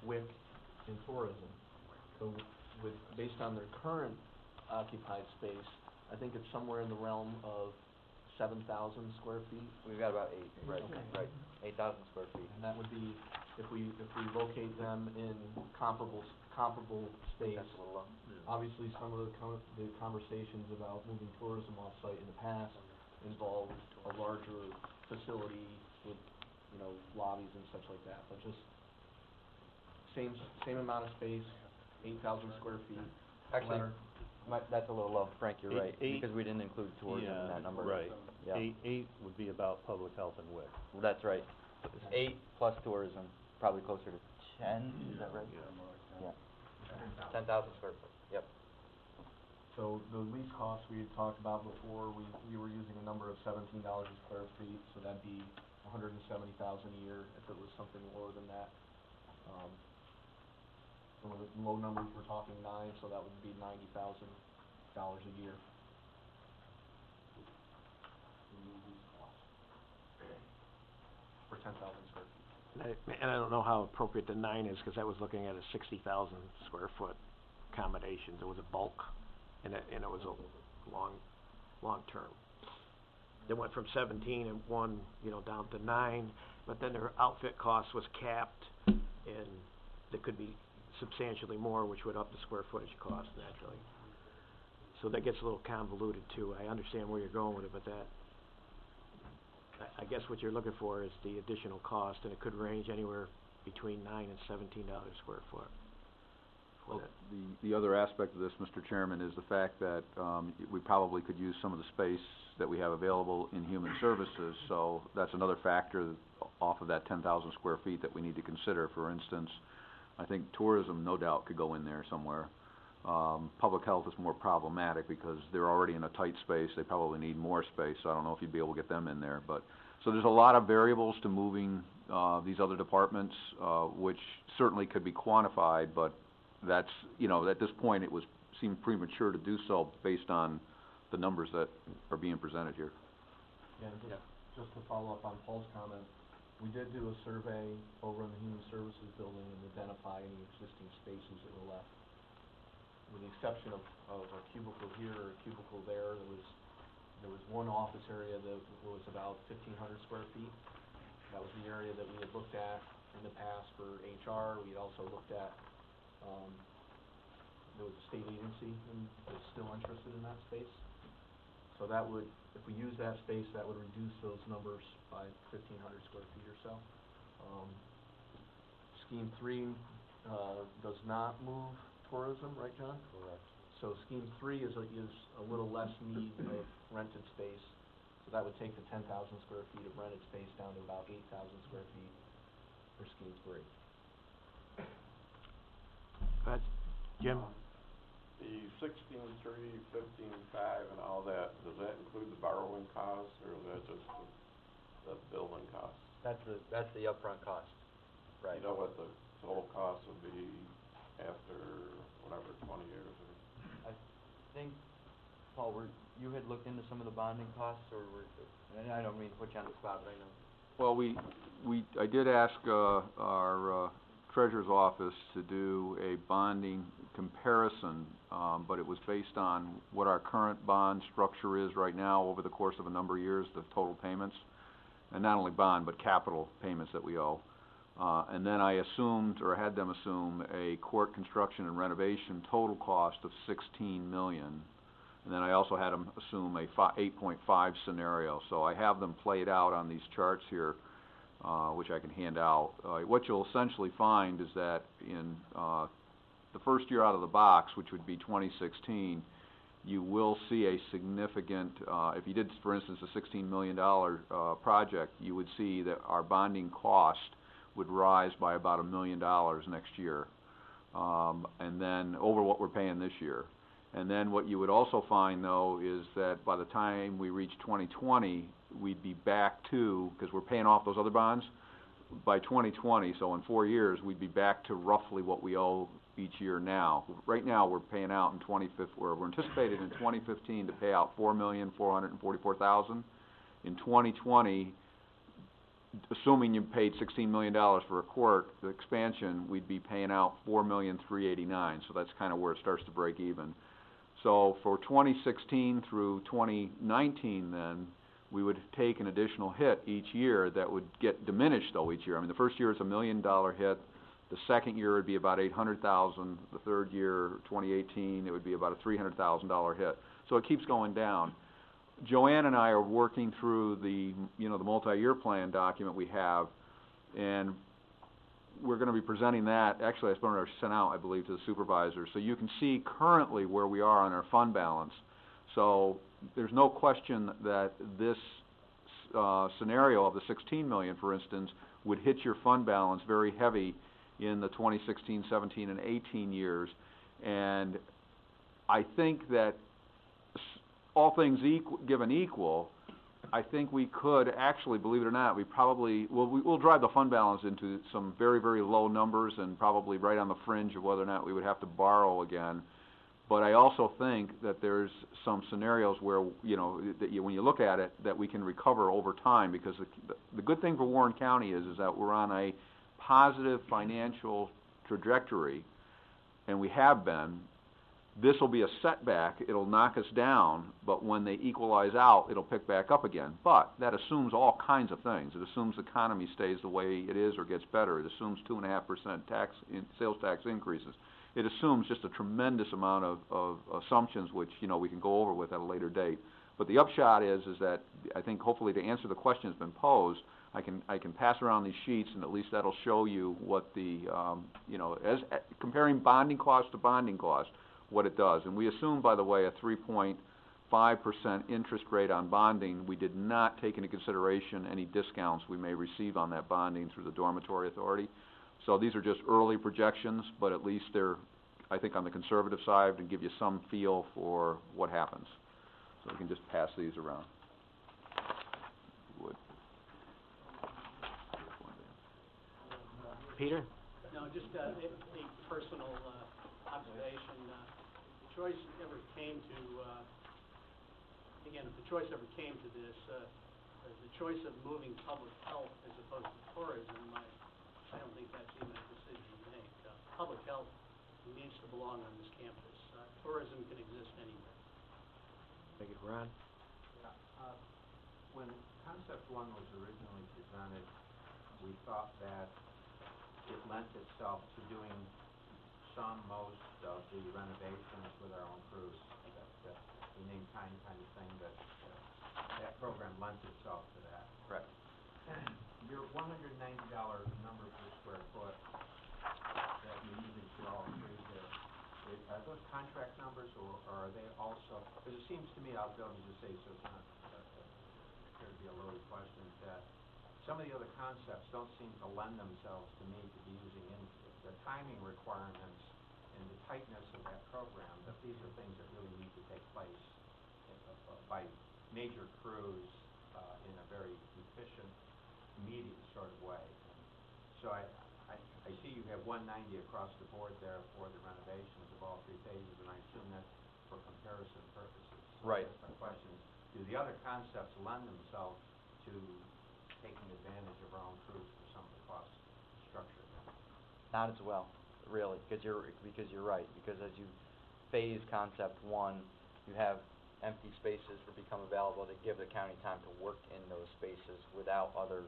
WIC, and tourism. So based on their current occupied space, I think it's somewhere in the realm of 7,000 square feet. We've got about 8, right, Okay. right, 8,000 square feet. And that would be, if we locate them in comparable space. That's a little low. Obviously, some of the conversations about moving tourism off-site in the past involved a larger facility with, lobbies and such like that, but just same amount of space, 8,000 square feet. Actually, letter. that's a little low, Frank, you're right, Eight- because we didn't include tourism in that number. Right. Yeah. Eight would be about public health and WIC. That's right. It's 8 plus tourism, probably closer to 10, is that right? Yeah. 10,000 square foot, yep. So the lease costs we had talked about before, we were using a number of $17 a square feet, so that'd be $170,000 a year if it was something lower than that. Some of the low numbers, we're talking 9, so that would be $90,000 a year. For 10,000 square feet. And I don't know how appropriate the 9 is, because I was looking at a 60,000 square foot accommodation. There was a bulk, and it was a long term. They went from 17 and 1, down to 9, but then their outfit cost was capped, and there could be substantially more, which would up the square footage cost naturally. So that gets a little convoluted too. I understand where you're going with it, but I guess what you're looking for is the additional cost, and it could range anywhere between $9 and $17 a square foot. Well, the other aspect of this, Mr. Chairman, is the fact that we probably could use some of the space that we have available in human services, so that's another factor off of that 10,000 square feet that we need to consider. For instance, I think tourism, no doubt, could go in there somewhere. Public health is more problematic because they're already in a tight space. They probably need more space, so I don't know if you'd be able to get them in there. But so there's a lot of variables to moving these other departments, which certainly could be quantified, but that's, at this point it seemed premature to do so based on the numbers that are being presented here. Yeah, just to follow up on Paul's comment, we did do a survey over in the Human Services building and identify any existing spaces that were left. With the exception of a cubicle here or a cubicle there, there was one office area that was about 1,500 square feet. That was the area that we had looked at in the past for HR. We had also looked at, there was a state agency that's still interested in that space. So that would, if we use that space, that would reduce those numbers by 1,500 square feet or so. Scheme 3 does not move tourism, right, John? Correct. So scheme 3 is a little less need of rented space. So that would take the 10,000 square feet of rented space down to about 8,000 square feet for scheme 3. Jim? The 16.3, 15.5, and all that, does that include the borrowing costs, or is that just the building costs? That's the upfront cost, right. You know what the total cost would be after, whatever, 20 years, or? I think, Paul, you had looked into some of the bonding costs, or and I don't mean to put you on the spot, but I know. Well, I did ask our Treasurer's office to do a bonding comparison, but it was based on what our current bond structure is right now over the course of a number of years, the total payments, and not only bond, but capital payments that we owe. And then I assumed, or had them assume, a court construction and renovation total cost of $16 million. And then I also had them assume a 8.5 scenario. So I have them played out on these charts here, which I can hand out. What you'll essentially find is that in the first year out of the box, which would be 2016, you will see a significant, if you did, for instance, a $16 million project, you would see that our bonding cost would rise by about $1 million next year, and then over what we're paying this year. And then what you would also find, though, is that by the time we reach 2020, we'd be back to, because we're paying off those other bonds, by 2020, so in 4 years, we'd be back to roughly what we owe each year now. Right now, we're paying out in 2015, we're anticipated in 2015 to pay out $4,444,000. In 2020, assuming you paid $16 million for a court expansion, we'd be paying out $4,389,000. So that's kind of where it starts to break even. So for 2016 through 2019, then we would take an additional hit each year that would get diminished though each year. I mean, the first year is $1 million hit. The second year would be about $800,000. The third year, 2018, it would be about a $300,000 hit. So it keeps going down. Joanne and I are working through the multi-year plan document we have, and we're going to be presenting that. Actually, it's been sent out, I believe, to the supervisors. So you can see currently where we are on our fund balance. So there's no question that this scenario of the $16 million, for instance, would hit your fund balance very heavy in the 2016, 17, and 18 years. And I think that all things given equal, I think we could actually, believe it or not, we'll drive the fund balance into some very, very low numbers and probably right on the fringe of whether or not we would have to borrow again. But I also think that there's some scenarios where, when you look at it, that we can recover over time, because the good thing for Warren County is that we're on a positive financial trajectory, and we have been. This will be a setback. It'll knock us down, but when they equalize out, it'll pick back up again. But that assumes all kinds of things. It assumes the economy stays the way it is or gets better. It assumes 2.5% sales tax increases. It assumes just a tremendous amount of assumptions, which we can go over with at a later date. But the upshot is that I think hopefully to answer the question that's been posed, I can pass around these sheets, and at least that'll show you what the as comparing bonding cost to bonding cost, what it does. And we assume, by the way, a 3.5% interest rate on bonding. We did not take into consideration any discounts we may receive on that bonding through the dormitory authority. So these are just early projections, but at least they're, I think, on the conservative side and give you some feel for what happens. So we can just pass these around. Peter? No, just a personal observation. If the choice ever came to, if the choice ever came to this, the choice of moving public health as opposed to tourism, I don't think that's even a decision to make. Public health needs to belong on this campus. Tourism can exist anywhere. Thank you, Ron. Yeah, when Concept 1 was originally presented, we thought that it lent itself to doing most of the renovations with our own crews, that the name kind of thing, that program lent itself to that. Correct. Your $190 number per square foot that you're using for all three here, are those contract numbers, or are they also, because it seems to me, I'll just say, so it's not appear to be a loaded question, that some of the other concepts don't seem to lend themselves to me to be using the timing requirements and the tightness of that program, that these are things that really need to take place by major crews in a very efficient, immediate sort of way. So I see you have 190 across the board there for the renovations of all three phases, and I assume that's for comparison purposes. So right. My question is, do the other concepts lend themselves to taking advantage of our own crews for some of the cost structure? Not as well, really, because you're right. Because as you phase Concept 1, you have empty spaces that become available to give the county time to work in those spaces without other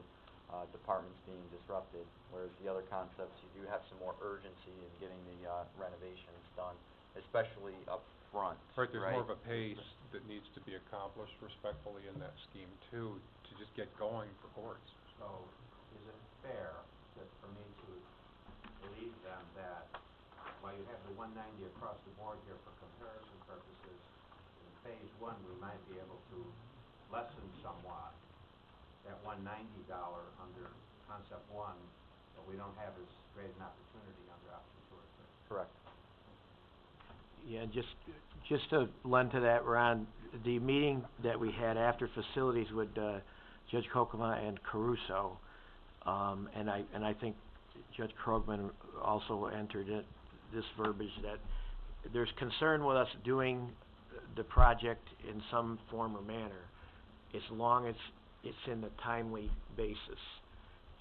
departments being disrupted. Whereas the other concepts, you do have some more urgency in getting the renovations done, especially up front. Right, there's more of a pace that needs to be accomplished respectfully in that scheme too, to just get going for courts. So is it fair that for me to believe then that while you have the 190 across the board here for comparison purposes, in phase one, we might be able to lessen somewhat that $190 under concept one, but we don't have as great an opportunity under option two or three. Correct. Yeah, just to lend to that, Ron, the meeting that we had after facilities with, Judge Kokoma and Caruso, and I think Judge Krogman also entered it, this verbiage that there's concern with us doing the project in some form or manner, as long as it's in a timely basis.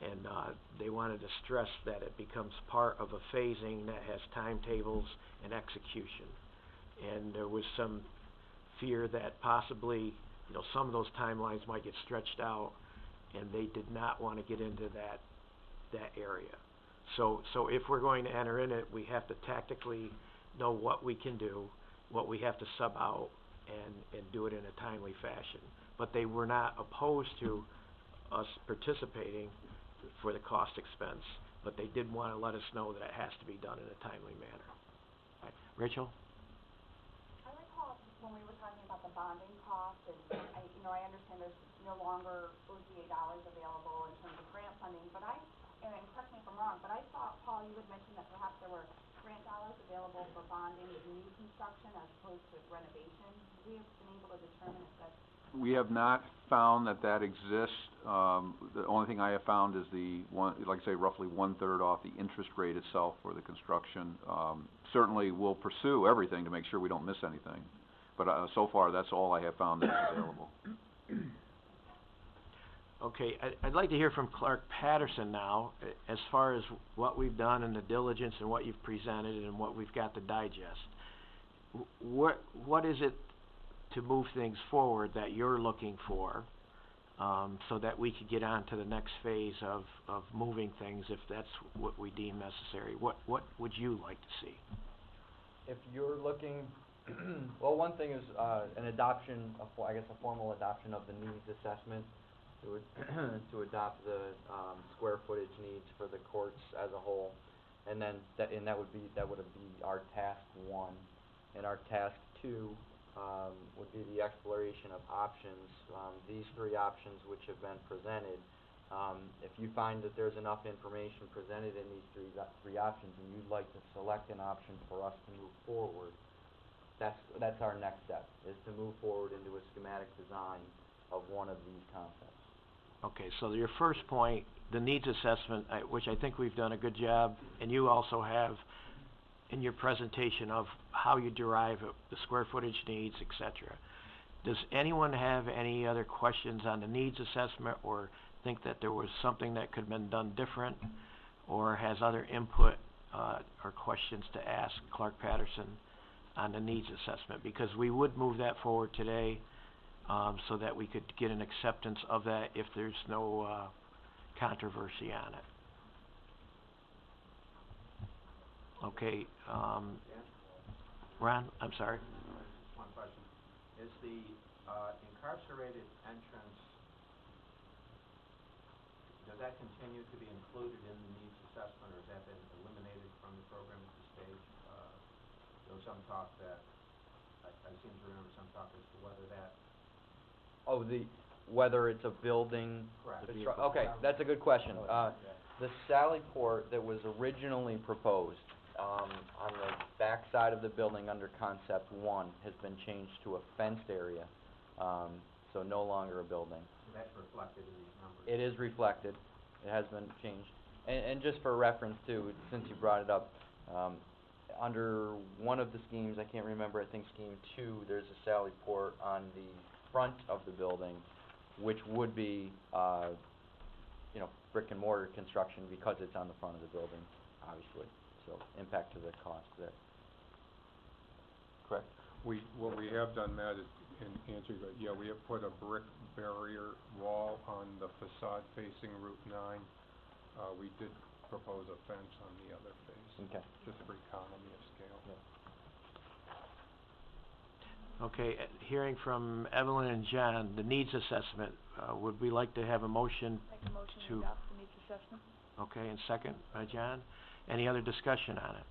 And, they wanted to stress that it becomes part of a phasing that has timetables and execution. And there was some fear that possibly, you know, some of those timelines might get stretched out, and they did not want to get into that area. So if we're going to enter in it, we have to tactically know what we can do, what we have to sub out, and do it in a timely fashion. But they were not opposed to us participating for the cost expense, but they did want to let us know that it has to be done in a timely manner. Right. Rachel? I recall when we were talking about the bonding cost, and I understand there's no longer OCA dollars available in terms of grant funding, but and correct me if I'm wrong, but I thought, Paul, you had mentioned that perhaps there were grant dollars available for bonding with new construction as opposed to renovation. Have we been able to determine if that's... We have not found that exists. The only thing I have found is like I say, roughly 1/3 off the interest rate itself for the construction. Certainly we'll pursue everything to make sure we don't miss anything, but so far that's all I have found that's available. Okay, I'd like to hear from Clark Patterson now, as far as what we've done and the diligence and what you've presented and what we've got to digest. What is it to move things forward that you're looking for, so that we could get on to the next phase of moving things if that's what we deem necessary? What would you like to see? If you're looking, well, one thing is an adoption, I guess a formal adoption of the needs assessment to adopt the square footage needs for the courts as a whole, and then that would be our task 1, and our task 2 would be the exploration of options. These 3 options which have been presented, if you find that there's enough information presented in these three options and you'd like to select an option for us to move forward, that's our next step, is to move forward into a schematic design of one of these concepts. Okay, so your first point, the needs assessment, which I think we've done a good job, and you also have in your presentation of how you derive the square footage needs, etc. Does anyone have any other questions on the needs assessment, or think that there was something that could have been done different, or has other input or questions to ask Clark Patterson on the needs assessment? Because we would move that forward today, so that we could get an acceptance of that if there's no controversy on it. Okay, Ron, I'm sorry? One question. Is the incarcerated entrance, does that continue to be included in the needs assessment, or has that been eliminated from the program at this stage? There was some talk that, I seem to remember some talk as to whether that... Oh, whether it's a building... Correct. Okay, that's a good question. The sally port that was originally proposed on the back side of the building under concept 1 has been changed to a fenced area, so no longer a building. So that's reflected in these numbers? It is reflected. It has been changed. And just for reference too, since you brought it up, under one of the schemes, I can't remember, I think scheme 2, there's a sally port on the front of the building, which would be, brick and mortar construction because it's on the front of the building, obviously. So impact to the cost there. Correct? What we have done, Matt, is, in answer to, we have put a brick barrier wall on the facade facing Route 9. We did propose a fence on the other face. Okay. Just for economy of scale. Yeah. Okay, hearing from Evelyn and John, the needs assessment, would we like to have a motion? Make a motion to to adopt the needs assessment. Okay, and second by John. Any other discussion on it?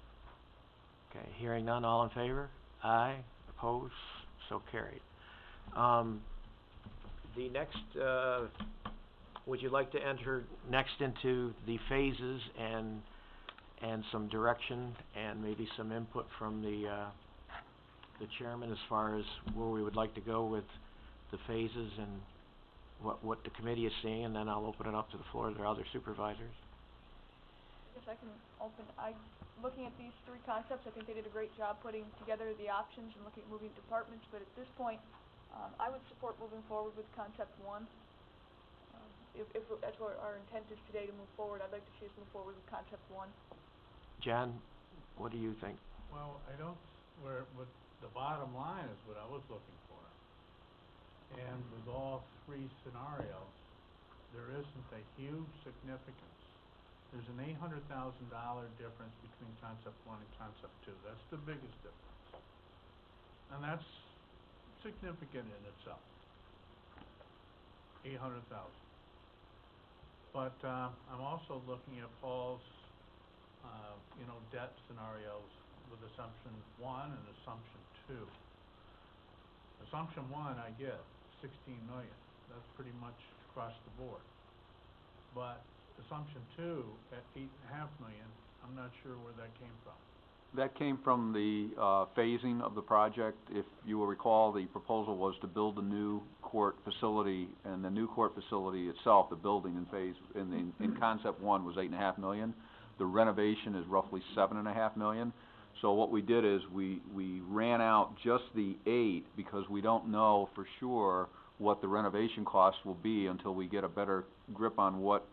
Okay, hearing none, all in favor? Aye, opposed, so carried. The next, would you like to enter next into the phases and some direction and maybe some input from the chairman as far as where we would like to go with the phases and what the committee is seeing, and then I'll open it up to the floor to the other supervisors. I guess I can open, looking at these three concepts, I think they did a great job putting together the options and looking at moving departments, but at this point, I would support moving forward with concept one. If that's what our intent is today to move forward, I'd like to see us move forward with concept one. John, what do you think? Well, I don't, what the bottom line is what I was looking for. And with all three scenarios, there isn't a huge significance. There's an $800,000 difference between concept one and concept two. That's the biggest difference. And that's significant in itself. 800,000. But I'm also looking at Paul's debt scenarios with assumption one and assumption two. Assumption one, I get 16 million. That's pretty much across the board. But assumption two at 8.5 million, I'm not sure where that came from. That came from the phasing of the project. If you will recall, the proposal was to build a new court facility, and the new court facility itself, the building in concept one was 8.5 million. The renovation is roughly 7.5 million. So what we did is we ran out just the 8 because we don't know for sure what the renovation costs will be until we get a better grip on what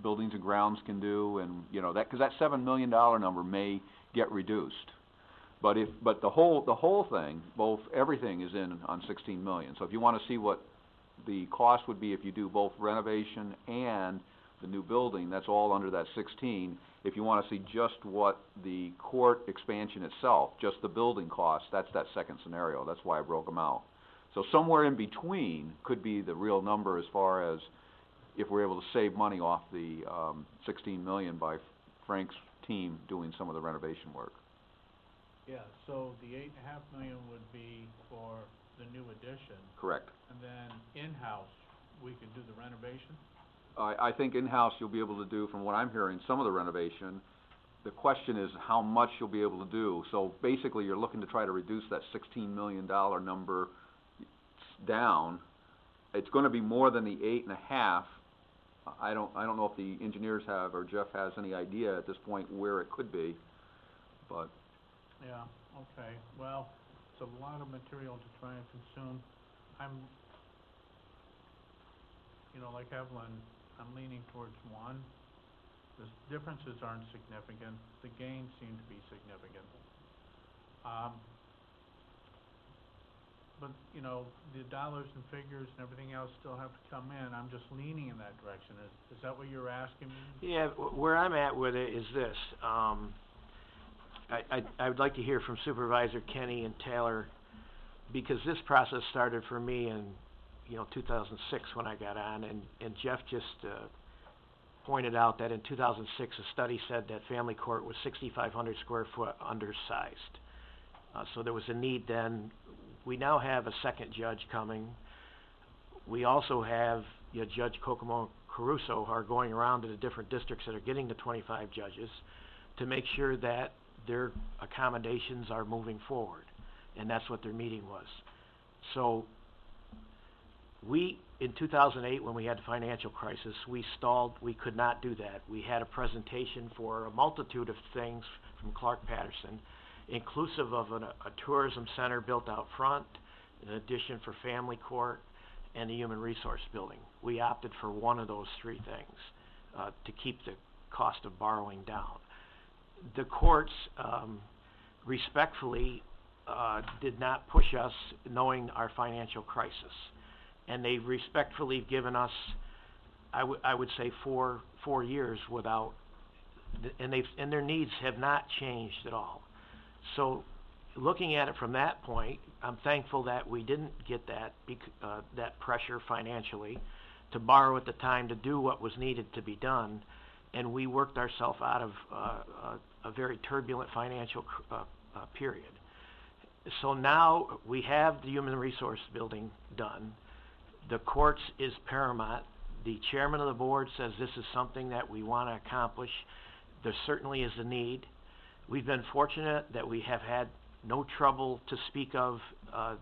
buildings and grounds can do, and that, because that $7 million number may get reduced. But the whole thing, everything is in on 16 million. So if you want to see what the cost would be if you do both renovation and the new building, that's all under that 16. If you want to see just what the court expansion itself, just the building cost, that's that second scenario. That's why I broke them out. So somewhere in between could be the real number as far as if we're able to save money off the 16 million by Frank's team doing some of the renovation work. Yeah, so the 8.5 million would be for the new addition. Correct. And then in-house, we could do the renovation? I think in-house you'll be able to do, from what I'm hearing, some of the renovation. The question is how much you'll be able to do. So basically you're looking to try to reduce that $16 million number down. It's going to be more than the 8.5. I don't know if the engineers have, or Jeff has any idea at this point where it could be, but. Yeah, okay. Well, it's a lot of material to try and consume. I'm, like Evelyn, I'm leaning towards one. The differences aren't significant. The gains seem to be significant. But, the dollars and figures and everything else still have to come in. I'm just leaning in that direction. Is that what you're asking me? Yeah, where I'm at with it is this. I would like to hear from Supervisor Kenny and Taylor, because this process started for me in 2006 when I got on, and Jeff just pointed out that in 2006 a study said that family court was 6,500 square foot undersized. So there was a need then. We now have a second judge coming. We also have Judge Kokomo Caruso are going around to the different districts that are getting the 25 judges to make sure that their accommodations are moving forward, and that's what their meeting was. So in 2008, when we had the financial crisis, we stalled. We could not do that. We had a presentation for a multitude of things from Clark Patterson, inclusive of a tourism center built out front, an addition for family court, and the human resource building. We opted for one of those three things to keep the cost of borrowing down. The courts respectfully did not push us, knowing our financial crisis, and they've respectfully given us, I would say, four years without, and their needs have not changed at all. So, looking at it from that point, I'm thankful that we didn't get that pressure financially to borrow at the time to do what was needed to be done, and we worked ourselves out of a very turbulent financial period. So now we have the human resource building done. The courts is paramount. The chairman of the board says this is something that we want to accomplish. There certainly is a need. We've been fortunate that we have had no trouble to speak of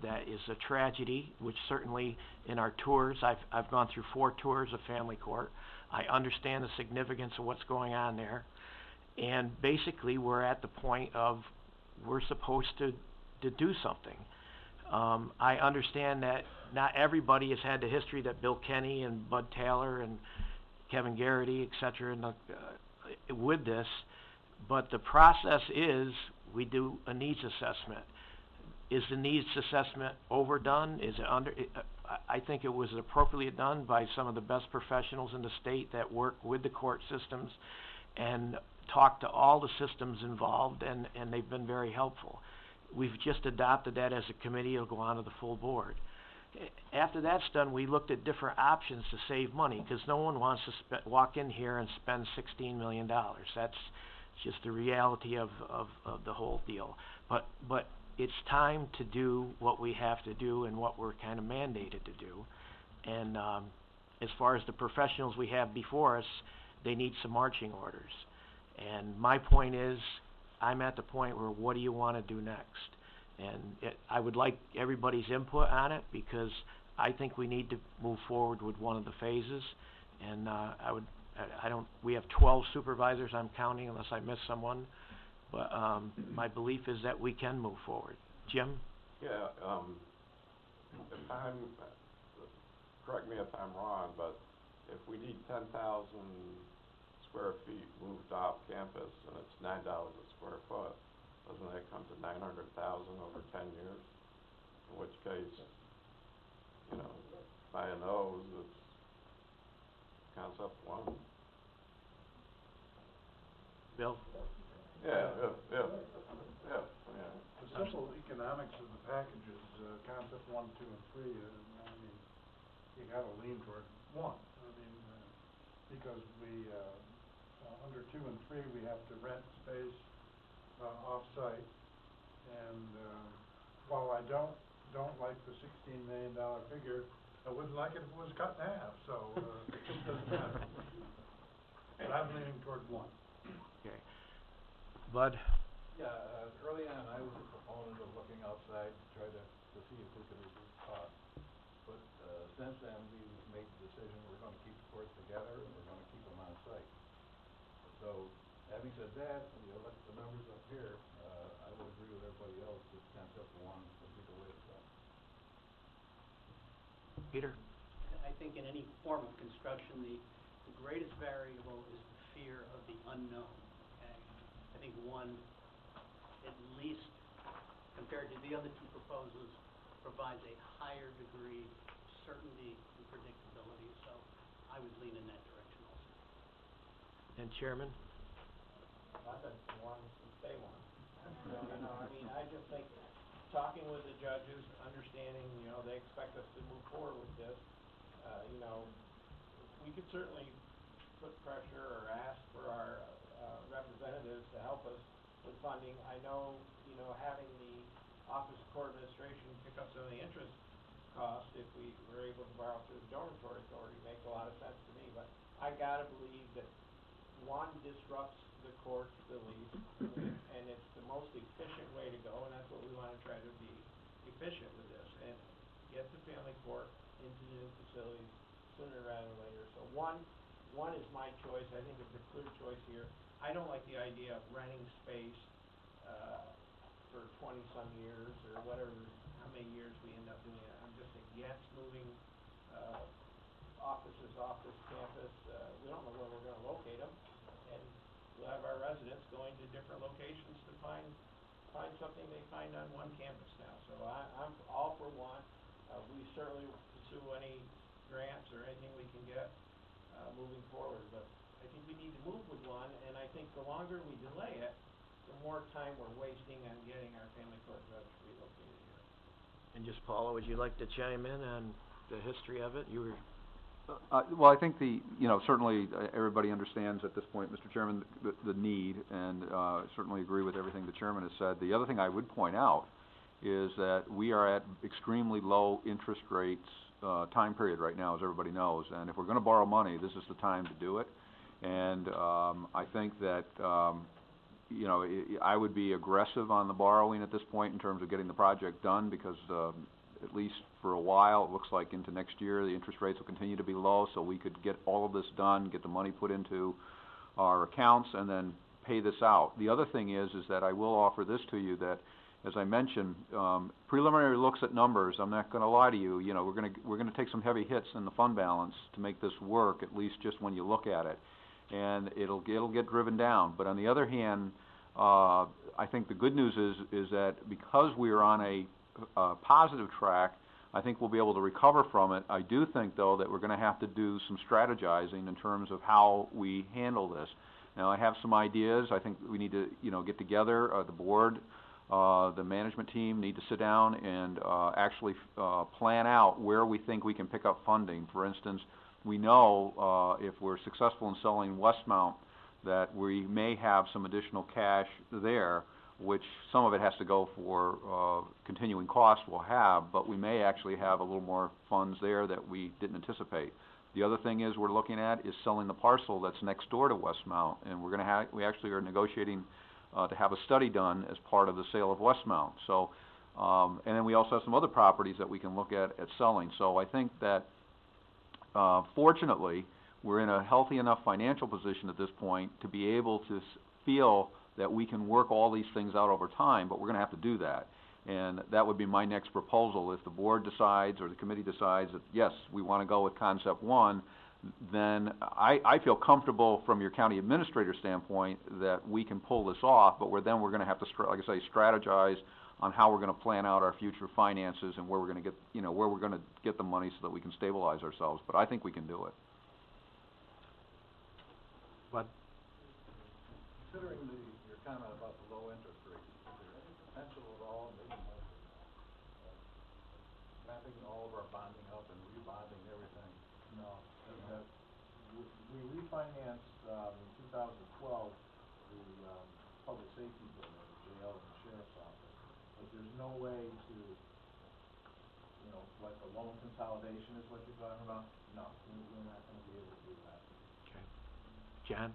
that is a tragedy, which certainly in our tours, I've gone through 4 tours of family court. I understand the significance of what's going on there. And basically we're at the point of we're supposed to do something. I understand that not everybody has had the history that Bill Kenny and Bud Taylor and Kevin Garrity, et cetera, with this, but the process is we do a needs assessment. Is the needs assessment overdone? Is it under? I think it was appropriately done by some of the best professionals in the state that work with the court systems and talk to all the systems involved, and they've been very helpful. We've just adopted that as a committee. It'll go on to the full board. After that's done, we looked at different options to save money, because no one wants to walk in here and spend $16 million. That's just the reality of the whole deal. But it's time to do what we have to do and what we're kind of mandated to do. And as far as the professionals we have before us, they need some marching orders. And my point is, I'm at the point where what do you want to do next? And I would like everybody's input on it, because I think we need to move forward with one of the phases. And we have 12 supervisors, I'm counting, unless I miss someone. But my belief is that we can move forward. Jim? Yeah, correct me if I'm wrong, but if we need 10,000 square feet moved off campus and it's $9 a square foot, doesn't that come to 900,000 over 10 years? In which case, buying those, it's concept 1. Bill? Yeah, yeah. The simple economics of the packages, concept 1, 2, and 3, you gotta lean toward 1. Because we, under 2 and 3, we have to rent space off-site, and while I don't like the $16 million figure, I wouldn't like it if it was cut in half, so it just doesn't matter. But I'm leaning toward 1. Okay. Bud? Yeah, early on, I was a proponent of looking outside to try to see if we could reduce costs. But since then, we've made the decision we're going to keep the courts together and we're going to keep them on site. So, having said that, you look at the numbers up here, I would agree with everybody else that concept 1 would be the way to go. Peter? I think in any form of construction, the greatest variable is the fear of the unknown. Okay? I think 1, at least compared to the other 2 proposals, provides a higher degree of certainty and predictability. So I would lean in that direction also. And Chairman? I've been for 1 since day 1. I just think, talking with the judges, understanding, they expect us to move forward with this, we could certainly put pressure or ask for our representatives to help us with funding. I know, having the Office of Court Administration pick up some of the interest costs, if we were able to borrow through the dormitory authority, makes a lot of sense to me. But I gotta believe that 1 disrupts the courts the least, and it's the most efficient way to go, and that's what we want to try to be efficient with this, and get the family court into the new facilities sooner rather than later. So 1 is my choice. I think it's a clear choice here. I don't like the idea of renting space for 20-some years, or whatever, how many years we end up doing it. I'm just against moving offices off this campus. We don't know where we're going to locate them, and we'll have our residents going to different locations to find something they find on 1 campus now. So I'm all for 1. We certainly will pursue any grants or anything we can get moving forward, but I think we need to move with 1, and I think the longer we delay it, the more time we're wasting on getting our family court judge relocated here. And just, Paula, would you like to chime in on the history of it? You were Well, I think certainly everybody understands at this point, Mr. Chairman, the need, and certainly agree with everything the chairman has said. The other thing I would point out is that we are at extremely low interest rates time period right now, as everybody knows. And if we're going to borrow money, this is the time to do it. And I think that, I would be aggressive on the borrowing at this point in terms of getting the project done, because at least for a while, it looks like into next year, the interest rates will continue to be low, so we could get all of this done, get the money put into our accounts, and then pay this out. The other thing is that I will offer this to you, that, as I mentioned, preliminary looks at numbers, I'm not going to lie to you, we're going to take some heavy hits in the fund balance to make this work, at least just when you look at it, and it'll get driven down. But on the other hand, I think the good news is that because we are on a positive track, I think we'll be able to recover from it. I do think, though, that we're going to have to do some strategizing in terms of how we handle this. Now, I have some ideas. I think we need to, get together, the board, the management team need to sit down and actually plan out where we think we can pick up funding. For instance, we know if we're successful in selling Westmount that we may have some additional cash there, which some of it has to go for continuing costs we'll have, but we may actually have a little more funds there that we didn't anticipate. The other thing is we're looking at is selling the parcel that's next door to Westmount, and we actually are negotiating to have a study done as part of the sale of Westmount. So, and then we also have some other properties that we can look at selling. So I think that fortunately we're in a healthy enough financial position at this point to be able to feel that we can work all these things out over time, but we're going to have to do that. And that would be my next proposal. If the board decides or the committee decides that, yes, we want to go with concept one, then I feel comfortable from your county administrator standpoint that we can pull this off, but we're going to have to, like I say, strategize on how we're going to plan out our future finances and where we're going to get, where we're going to get the money so that we can stabilize ourselves. But I think we can do it. But considering your comment about the low interest rates, is there any potential at all, maybe wrapping all of our bonding up and rebonding everything? No. We refinanced in 2012 the public safety building, the jail and the sheriff's office, but there's no way to, like a loan consolidation is what you're talking about? No, we're not going to be able to do that. Okay. John?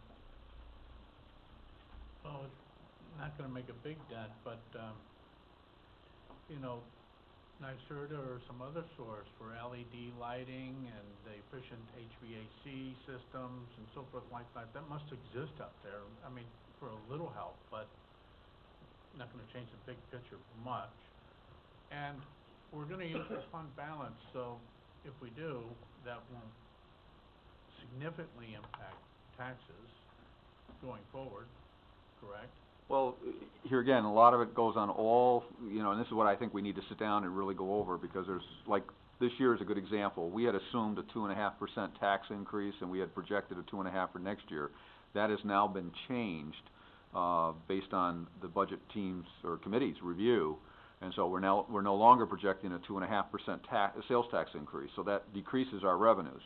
Well, it's not gonna make a big dent, but, NYSERDA or some other source for LED lighting and the efficient HVAC systems and so forth like that must exist out there. I mean, for a little help, but not gonna change the big picture much. And we're gonna use the fund balance, so if we do, that won't significantly impact taxes going forward. Correct? Well, here again, a lot of it goes on all, and this is what I think we need to sit down and really go over, because there's, like, this year is a good example. We had assumed a 2.5% tax increase, and we had projected a 2.5% for next year. That has now been changed based on the budget team's or committee's review, and so we're no longer projecting a 2.5% sales tax increase. So that decreases our revenues.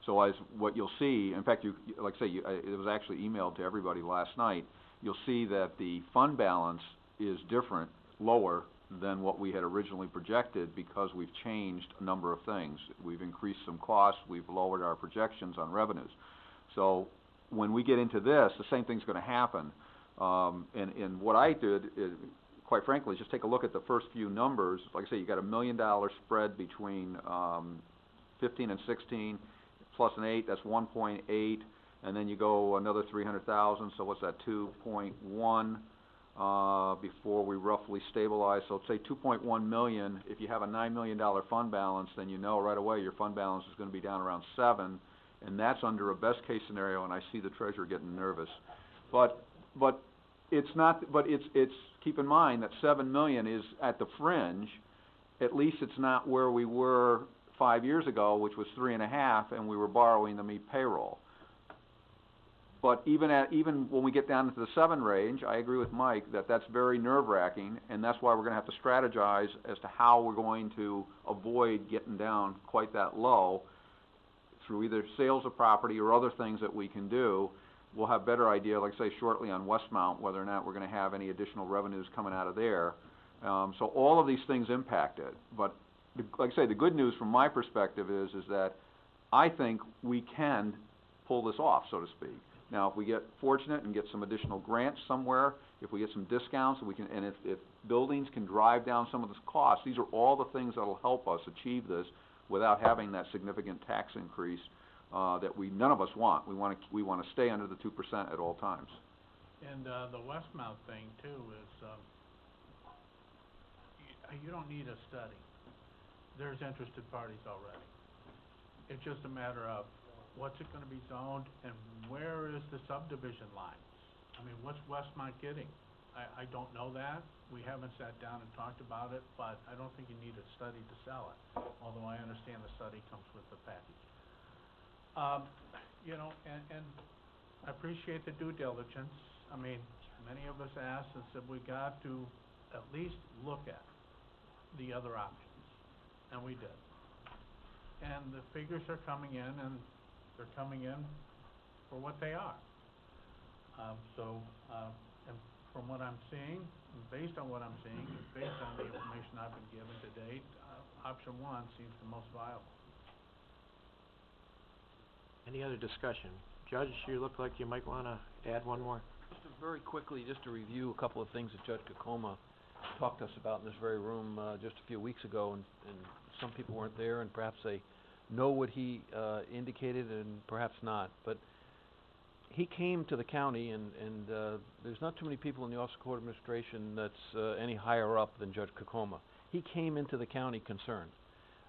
So as what you'll see, in fact, like I say, it was actually emailed to everybody last night. You'll see that the fund balance is different, lower than what we had originally projected, because we've changed a number of things. We've increased some costs, we've lowered our projections on revenues. So when we get into this, the same thing's going to happen. And what I did, quite frankly, is just take a look at the first few numbers. Like I say, you got $1 million spread between 15 and 16, plus an 8, that's 1.8. And then you go another 300,000, so what's that, 2.1 before we roughly stabilize. So say 2.1 million. If you have a $9 million fund balance, then you know right away your fund balance is going to be down around 7, and that's under a best case scenario. And I see the treasurer getting nervous, but it's not. But it's keep in mind that 7 million is at the fringe. At least it's not where we were 5 years ago, which was 3.5, and we were borrowing to meet payroll. But even when we get down into the 7 range, I agree with Mike that that's very nerve-wracking, and that's why we're going to have to strategize as to how we're going to avoid getting down quite that low through either sales of property or other things that we can do, we'll have better idea, like say shortly on Westmount, whether or not we're gonna have any additional revenues coming out of there. So all of these things impact it, but like I say, the good news from my perspective is that I think we can pull this off, so to speak. Now, if we get fortunate and get some additional grants somewhere, if we get some discounts, we can, and if buildings can drive down some of this cost, these are all the things that'll help us achieve this without having that significant tax increase, that none of us want. We wanna stay under the 2% at all times. And, the Westmount thing too is, you don't need a study. There's interested parties already. It's just a matter of what's it gonna be zoned and where is the subdivision lines? I mean, what's Westmont getting? I don't know that. We haven't sat down and talked about it, but I don't think you need a study to sell it, although I understand the study comes with the package. You know, and I appreciate the due diligence. I mean, many of us asked and said we got to at least look at the other options, and we did. And the figures are coming in, and they're coming in for what they are. And from what I'm seeing, and based on what I'm seeing, and based on the information I've been given to date, option one seems the most viable. Any other discussion? Judge, you look like you might wanna add one more. Just very quickly, just to review a couple of things that Judge Kokoma talked to us about in this very room, just a few weeks ago, and some people weren't there, and perhaps they know what he, indicated and perhaps not, but he came to the county, and there's not too many people in the Office of Court Administration that's, any higher up than Judge Kokoma. He came into the county concerned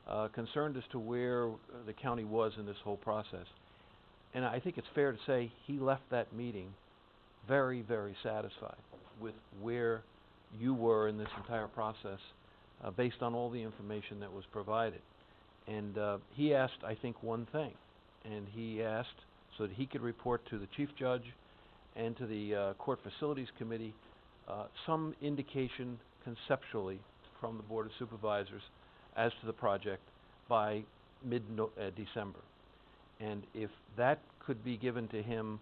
as to where the county was in this whole process. And I think it's fair to say he left that meeting very, very satisfied with where you were in this entire process, based on all the information that was provided. And he asked, I think, one thing, and he asked so that he could report to the Chief Judge and to the Court Facilities Committee some indication conceptually from the Board of Supervisors as to the project by mid-December. And if that could be given to him,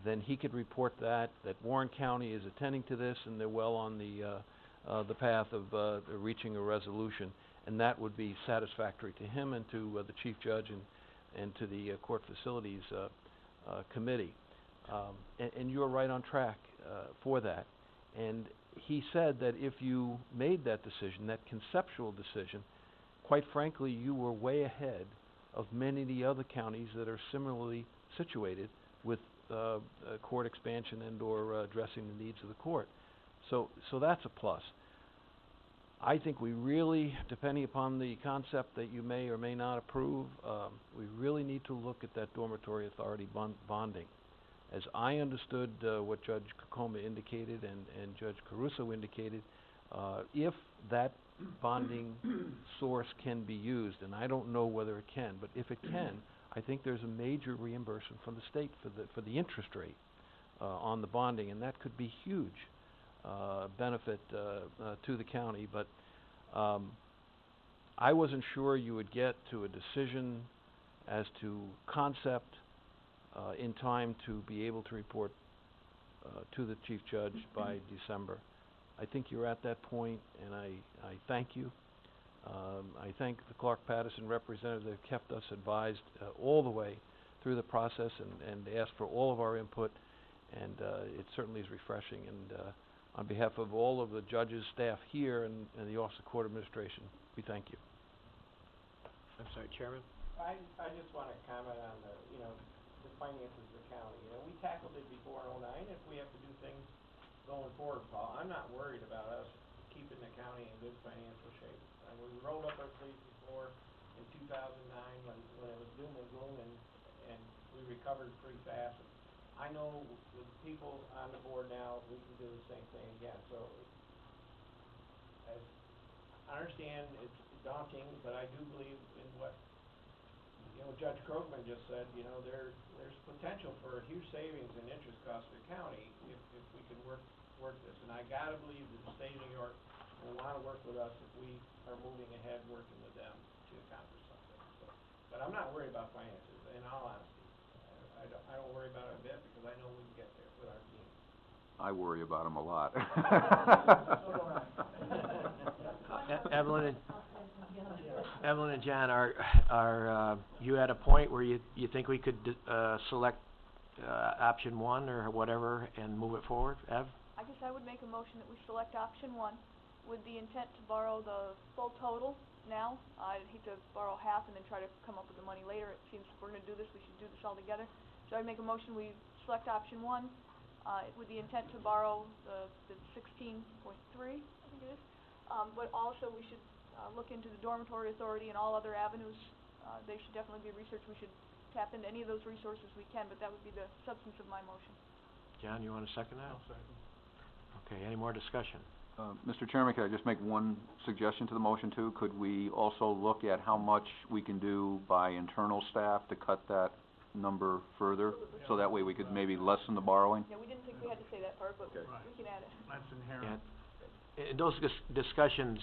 then he could report that Warren County is attending to this and they're well on the path of reaching a resolution, and that would be satisfactory to him and to the Chief Judge and to the Court Facilities Committee. And you're right on track for that. And he said that if you made that decision, that conceptual decision, quite frankly, you were way ahead of many of the other counties that are similarly situated with court expansion and or addressing the needs of the court. So that's a plus. I think we really, depending upon the concept that you may or may not approve, we really need to look at that dormitory authority bonding. As I understood what Judge Kokoma indicated and Judge Caruso indicated, if that bonding source can be used, and I don't know whether it can, but if it can, I think there's a major reimbursement from the state for the interest rate on the bonding, and that could be huge benefit to the county. But I wasn't sure you would get to a decision as to concept in time to be able to report to the Chief Judge by December. I think you're at that point, and I thank you. I thank the Clark-Patterson representative that kept us advised all the way through the process and asked for all of our input, and it certainly is refreshing. And on behalf of all of the judges, staff here, and the Office of Court Administration, we thank you. I'm sorry, Chairman? I just want to comment on the finances of the county. We tackled it before in '09, if we have to do things going forward, Paul, I'm not worried about us keeping the county in good financial shape. We rolled up our sleeves before in 2009 when it was doom and gloom, and we recovered pretty fast. I know with people on the board now, we can do the same thing again. So as I understand it's daunting, but I do believe in what Judge Krogman just said. There's potential for huge savings in interest costs to the county if we can work this. And I gotta believe that the state of New York will want to work with us if we are moving ahead working with them to accomplish something. So But I'm not worried about finances, in all honesty. I don't worry about it a bit, because I know we can get there with our team. I worry about them a lot. Evelyn and John, are you at a point where you think we could, select, option one or whatever and move it forward? Ev? I guess I would make a motion that we select option one with the intent to borrow the full total now. I'd hate to borrow half and then try to come up with the money later. It seems if we're gonna do this, we should do this all together. So I'd make a motion, we select option one, with the intent to borrow the 16.3, I think it is. But also we should, look into the dormitory authority and all other avenues. They should definitely be researched. We should tap into any of those resources we can, but that would be the substance of my motion. John, you wanna second that? I'll second. Okay, any more discussion? Mr. Chairman, could I just make one suggestion to the motion too? Could we also look at how much we can do by internal staff to cut that number further? So that way we could maybe lessen the borrowing? Yeah, we didn't think we had to say that part, but Okay. we can add it. That's inherent. And those discussions,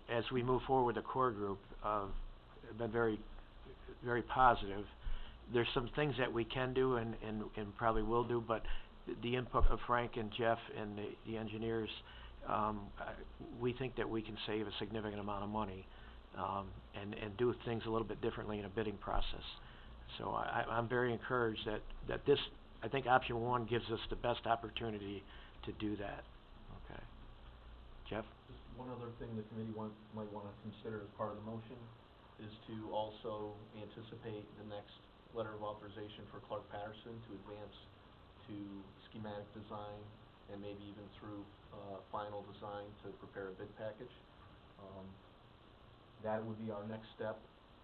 as we move forward with the core group, have been very, very positive. There's some things that we can do and probably will do, but the input of Frank and Jeff and the engineers, we think that we can save a significant amount of money, and do things a little bit differently in a bidding process. So I'm very encouraged that this, I think option one gives us the best opportunity to do that. Okay. Jeff? Just one other thing the committee might wanna consider as part of the motion is to also anticipate the next letter of authorization for Clark Patterson to advance to schematic design and maybe even through, final design to prepare a bid package. That would be our next step.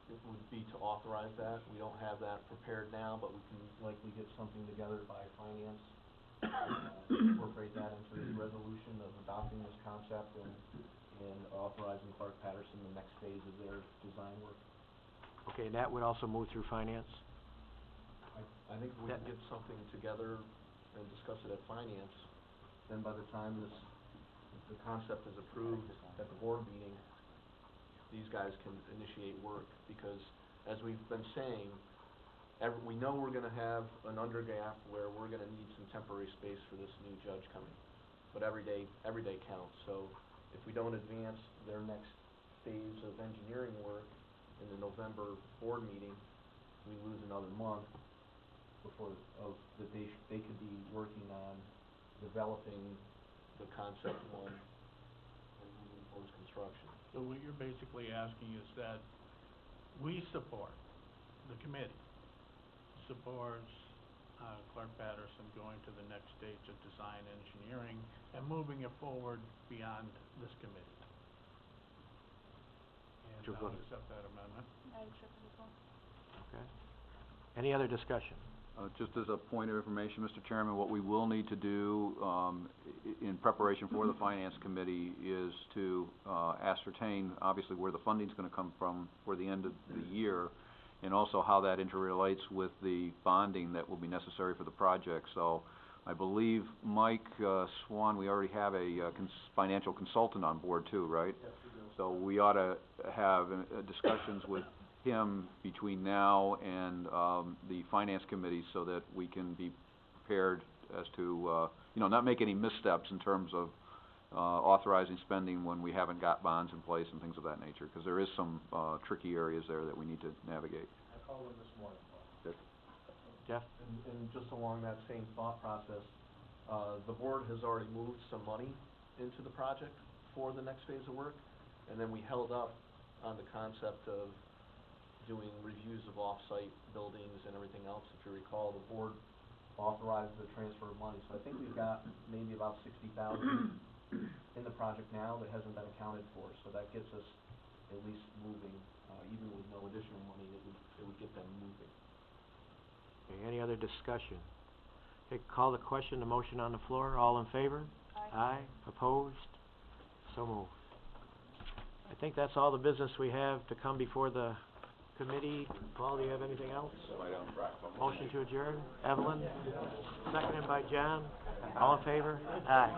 It would be to authorize that. We don't have that prepared now, but we can likely get something together by finance, incorporate that into this resolution of adopting this concept and authorizing Clark Patterson the next phase of their design work. Okay, and that would also move through finance? I think if we can get something together and discuss it at finance, then by the time the concept is approved at the board meeting, these guys can initiate work, because as we've been saying, we know we're gonna have an undergap where we're gonna need some temporary space for this new judge coming. But every day counts, so if we don't advance their next phase of engineering work in the November board meeting, we lose another month before, that they could be working on developing the concept one and moving towards construction. So what you're basically asking is that we support, the committee supports, Clark Patterson going to the next stage of design engineering and moving it forward beyond this committee. And I'll accept that amendment. I accept it as well. Okay. Any other discussion? Just as a point of information, Mr. Chairman, what we will need to do, in preparation for the Finance Committee is to, ascertain, obviously, where the funding's gonna come from for the end of the year, and also how that interrelates with the bonding that will be necessary for the project. So, I believe Mike, Swan, we already have a, financial consultant on board too, right? Yes, we do. So we ought to have, discussions with him between now and the Finance Committee so that we can be prepared as to, not make any missteps in terms of authorizing spending when we haven't got bonds in place and things of that nature, because there is some tricky areas there that we need to navigate. I called them this morning. Good. Jeff? And just along that same thought process, the board has already moved some money into the project for the next phase of work, and then we held up on the concept of doing reviews of off-site buildings and everything else. If you recall, the board authorized the transfer of money, so I think we've got maybe about $60,000 in the project now that hasn't been accounted for, so that gets us at least moving, even with no additional money, it would get them moving. Okay, any other discussion? Okay, call the question, the motion on the floor, all in favor? Aye. Opposed? So moved. I think that's all the business we have to come before the committee. Paul, do you have anything else? Motion to adjourn, Evelyn, seconded by John, all in favor? Aye.